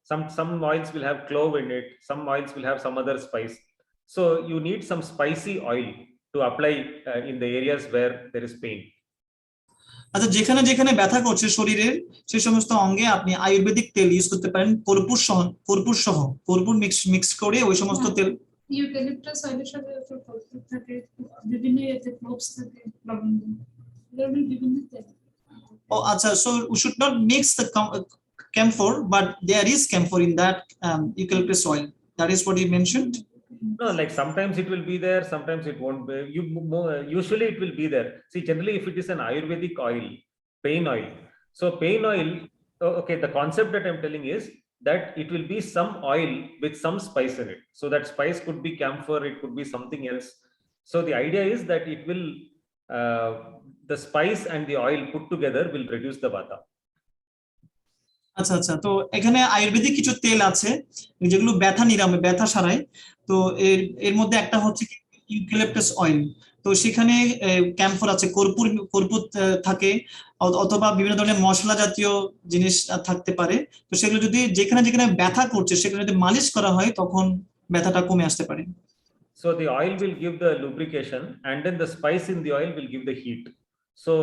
some oils will have clove in it, some oils will have some other spice. So you need some spicy oil to apply in the areas where there is pain. আচ্ছা, যেখানে যেখানে ব্যথা করছে শরীরের সেই সমস্ত অঙ্গে আপনি আয়ুর্বেদিক তেল ইউজ করতে পারেন, কর্পূর মিক্স করে ওই সমস্ত তেল। ইউক্যালিপটাস অয়েলের সাথে কর্পূর থাকে, বিভিন্ন এতে ক্লোভস থাকে, লবঙ্গ, এগুলো বিভিন্ন তেল। Oh, acha, so we should not mix the camphor, but there is camphor in that eucalyptus oil. That is what you mentioned. No, like sometimes it will be there, sometimes it won't be. Usually it will be there. See, generally, if it is an Ayurvedic oil, pain oil. So pain oil, okay, the concept that I'm telling is that it will be some oil with some spice in it. So that spice could be camphor, it could be something else. So the idea is that it will, the spice and the oil put together will reduce the vata. আচ্ছা আচ্ছা, তো এখানে আয়ুর্বেদিক কিছু তেল আছে যেগুলো ব্যথা নিরাময়, ব্যথা সারায়। তো এর মধ্যে একটা হচ্ছে ইউক্যালিপটাস অয়েল। তো সেখানে ক্যাম্ফর আছে, কর্পূর থাকে, অথবা বিভিন্ন ধরনের মশলা জাতীয় জিনিস থাকতে পারে। তো সেগুলো যদি যেখানে যেখানে ব্যথা করছে সেখানে যদি মালিশ করা হয় তখন ব্যথাটা কমে আসতে পারে। So the oil will give the lubrication and then the spice in the oil will give the heat. So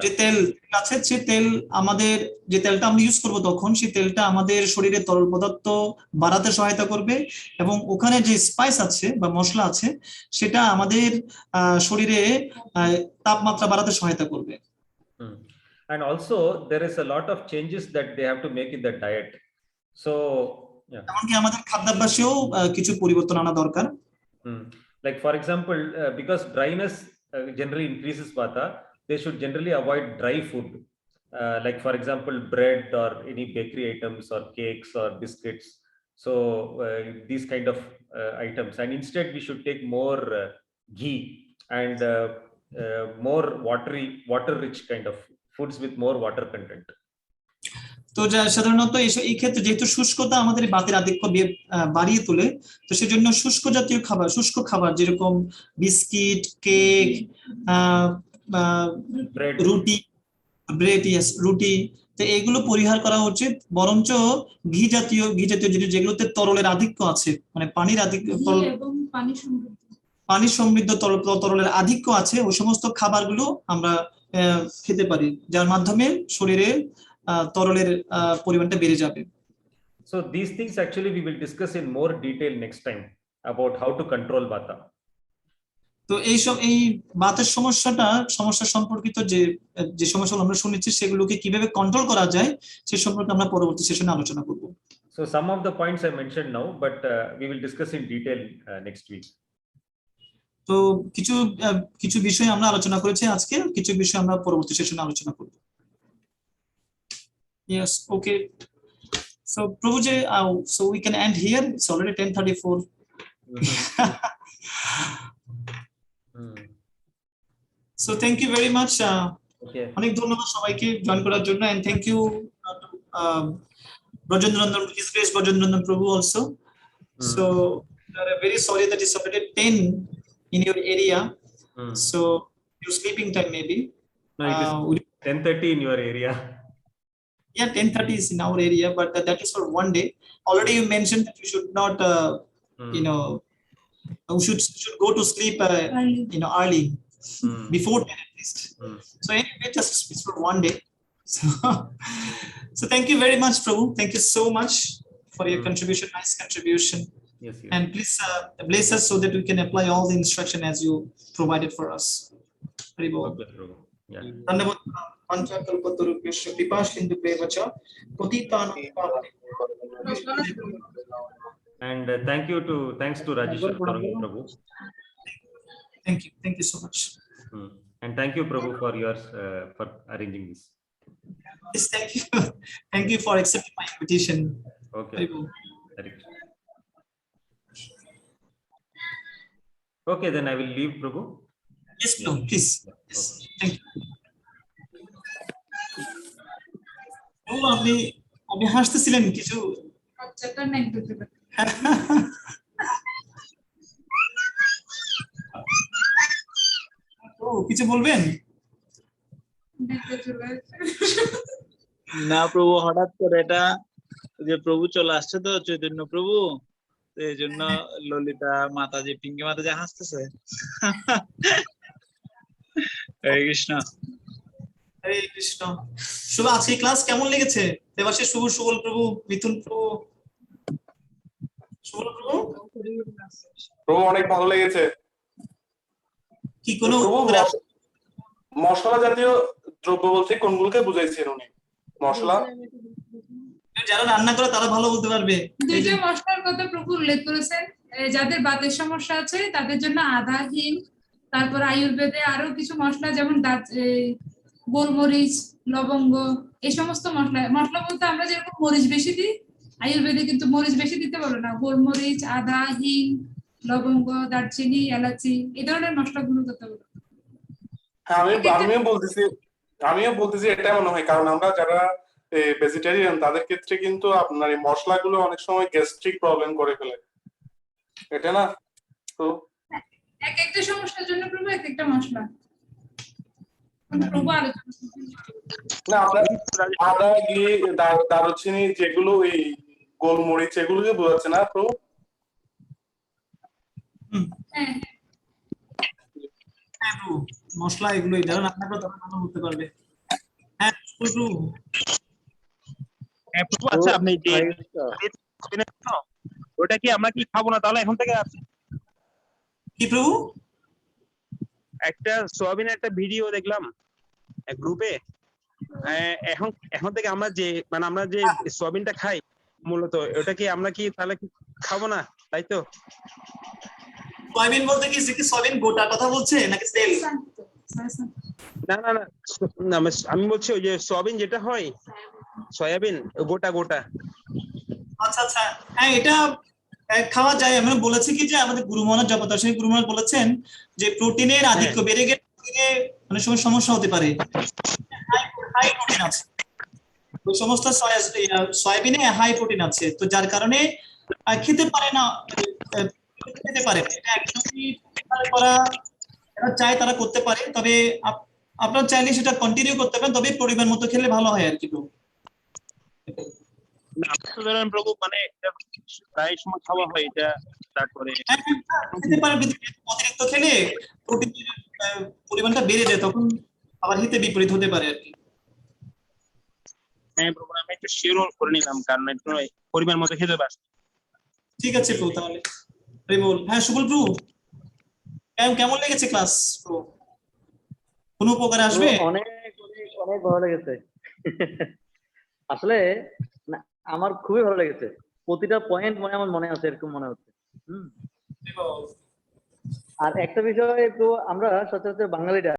যে তেল আছে, সে তেল আমাদের, যে তেলটা আমরা ইউজ করব তখন সেই তেলটা আমাদের শরীরে তরল পদার্থ বাড়াতে সহায়তা করবে, এবং ওখানে যে স্পাইস আছে বা মশলা আছে সেটা আমাদের শরীরে তাপমাত্রা বাড়াতে সহায়তা করবে। And also there is a lot of changes that they have to make in the diet. So এমনকি আমাদের খাদ্যাভ্যাসেও কিছু পরিবর্তন আনা দরকার। Like for example, because dryness generally increases vata, they should generally avoid dry food, like for example bread or any bakery items or cakes or biscuits. So these kind of items, and instead we should take more ghee and more water rich kind of foods with more water content. তো সাধারণত এই ক্ষেত্রে যেহেতু শুষ্কতা আমাদের বাতের আধিক্য বাড়িয়ে তোলে, তো সেজন্য শুষ্ক জাতীয় খাবার, শুষ্ক খাবার যেরকম বিস্কিট, কেক, রুটি, তো এগুলো পরিহার করা উচিত। বরঞ্চ ঘি জাতীয় জিনিস যেগুলোতে তরলের আধিক্য আছে, মানে পানি সমৃদ্ধ তরলের আধিক্য আছে, ওই সমস্ত খাবারগুলো আমরা খেতে পারি, যার মাধ্যমে শরীরে তরলের পরিমাণটা বেড়ে যাবে। So these things actually we will discuss in more detail next time about how to control vata. তো এই বাতের সমস্যা সম্পর্কিত যে সমস্যাগুলো আমরা শুনেছি সেগুলোকে কিভাবে কন্ট্রোল করা যায় সে সম্পর্কে আমরা পরবর্তী সেশনে আলোচনা করব। So some of the points I mentioned now, but we will discuss in detail next week. তো কিছু বিষয় আমরা আলোচনা করেছি আজকে, কিছু বিষয় আমরা পরবর্তী সেশনে আলোচনা করব। Yes, okay. So Prabhuji, so we can end here. It's already 10:34. So thank you very much. অনেক ধন্যবাদ সবাইকে জয়েন করার জন্য, and thank you Brajendrandan, His Grace Brajendrandan Prabhu also. So we are very sorry that it's already 10 in your area. So your sleeping time maybe. No, it is 10:30 in your area. Yeah, 10:30 is in our area, but that is for one day. Already you mentioned that you should not, you know, we should go to sleep, early, before 10 at least. So anyway, just it's for one day. So thank you very much, Prabhu. Thank you so much for your contribution, nice contribution. Yes. And please bless us so that we can apply all the instruction as you provided for us. Hari Bol. Yeah. Dhanyavad. Panchakalpatarubhyasya kripasindhu prevacha patitanam And thanks to Rajeshwar Prabhu. Thank you so much. And thank you, Prabhu, for arranging this. Yes, thank you for accepting my invitation. Okay. Okay, then I will leave, Prabhu. Yes, no, please. Yes, thank you. আপনি হাসতেছিলেন কিছু? কিছু বলবেন? ঘুমাইতে চলে আসছে। না প্রভু, হঠাৎ করে এটা যে প্রভু চলে আসছে তো, চৈতন্য প্রভু, তো এই জন্য ললিতা মাতাজি, পিঙ্কি মাতাজি হাসতেছে। হরে কৃষ্ণ। হরে কৃষ্ণ। শুভ, আজকে ক্লাস কেমন লেগেছে? দেবাশিস প্রভু, সুবল প্রভু, মিথুন প্রভু, সুবল প্রভু, প্রভু অনেক ভালো লেগেছে। কি কোনো প্রভু মশলা জাতীয় দ্রব্য বলতে কোনগুলোকে বুঝাইছেন উনি? মশলা যারা রান্না করে তারা ভালো বলতে পারবে। দুইটা মশলার কথা প্রভু উল্লেখ করেছেন। যাদের বাতের সমস্যা আছে তাদের জন্য আদা, হিং, তারপর আয়ুর্বেদে আরো কিছু মশলা যেমন গোলমরিচ, লবঙ্গ, এই সমস্ত মশলা। মশলা বলতে আমরা যেরকম মরিচ বেশি দিই, আয়ুর্বেদে কিন্তু মরিচ বেশি দিতে বলে না। গোলমরিচ, আদা, হিং, লবঙ্গ, দারচিনি, এলাচি, এই ধরনের মশলাগুলো করতে বলে। আমিও বলতেছি এটা মনে হয়, কারণ আমরা যারা ভেজিটেরিয়ান তাদের ক্ষেত্রে কিন্তু আপনার এই মশলাগুলো অনেক সময় গ্যাস্ট্রিক প্রবলেম করে ফেলে, এটা না? তো এক একটা সমস্যার জন্য প্রভু এক একটা মশলা প্রভু আলোচনা না, আপনার আদা, ঘি, দারুচিনি, যেগুলো এই গোলমরিচ, এগুলোকে বোঝাচ্ছে না তো? হ্যাঁ হ্যাঁ প্রভু, মশলা এগুলোই যারা রান্না করে তারা ভালো বলতে পারবে। হ্যাঁ প্রভু। প্রভু আচ্ছা, আপনি যে ওটা কি আমরা কি খাবো না তাহলে এখন থেকে? কি প্রভু? একটা সোয়াবিনের একটা ভিডিও দেখলাম গ্রুপে। এখন থেকে আমরা যে সোয়াবিনটা খাই মূলত, ওটা কি আমরা কি তাহলে খাবো না, তাই তো? সয়াবিন বলতে কি সয়াবিন গোটা কথা বলছে নাকি তেল? না না না, আমি বলছি ওই যে সোয়াবিন যেটা হয়, সয়াবিন গোটা গোটা। আচ্ছা আচ্ছা, হ্যাঁ এটা খাওয়া যায়। আমরা বলেছি কি যে আমাদের গুরু মহারাজ জগদর্শনী গুরু মহারাজ বলেছেন যে প্রোটিনের আধিক্য বেড়ে গেলে অনেক সময় সমস্যা হতে পারে। হাই প্রোটিন আছে ওই সমস্ত সয়াবিনে, হাই প্রোটিন আছে, তো যার কারণে খেতে পারে না, খেতে পারে। এটা একদমই করা যারা চায় তারা করতে পারে, তবে আপনারা চাইলে সেটা কন্টিনিউ করতে পারেন, তবে পরিমাণ মতো খেলে ভালো হয় আর কি। প্রভু মানে প্রায় সময় খাওয়া হয় এটা, তারপরে অতিরিক্ত খেলে প্রোটিনের পরিমাণটা বেড়ে যায়, তখন আবার হিতে বিপরীত হতে পারে আর কি। হ্যাঁ প্রভু, আমি একটু শিওর করে নিলাম, কারণ একটু পরিমাণ মতো খেতে পারছি। ঠিক আছে প্রভু, তাহলে বল। হ্যাঁ সুবল প্রভু, কেমন লেগেছে ক্লাস? কোনো উপকারে আসবে? অনেক অনেক অনেক ভালো লেগেছে। আসলে আমার খুবই ভালো লেগেছে, প্রতিটা পয়েন্ট আমার মনে আছে, এরকম মনে হচ্ছে। আর একটা বিষয়, তো আমরা সচরাচর বাঙালিরা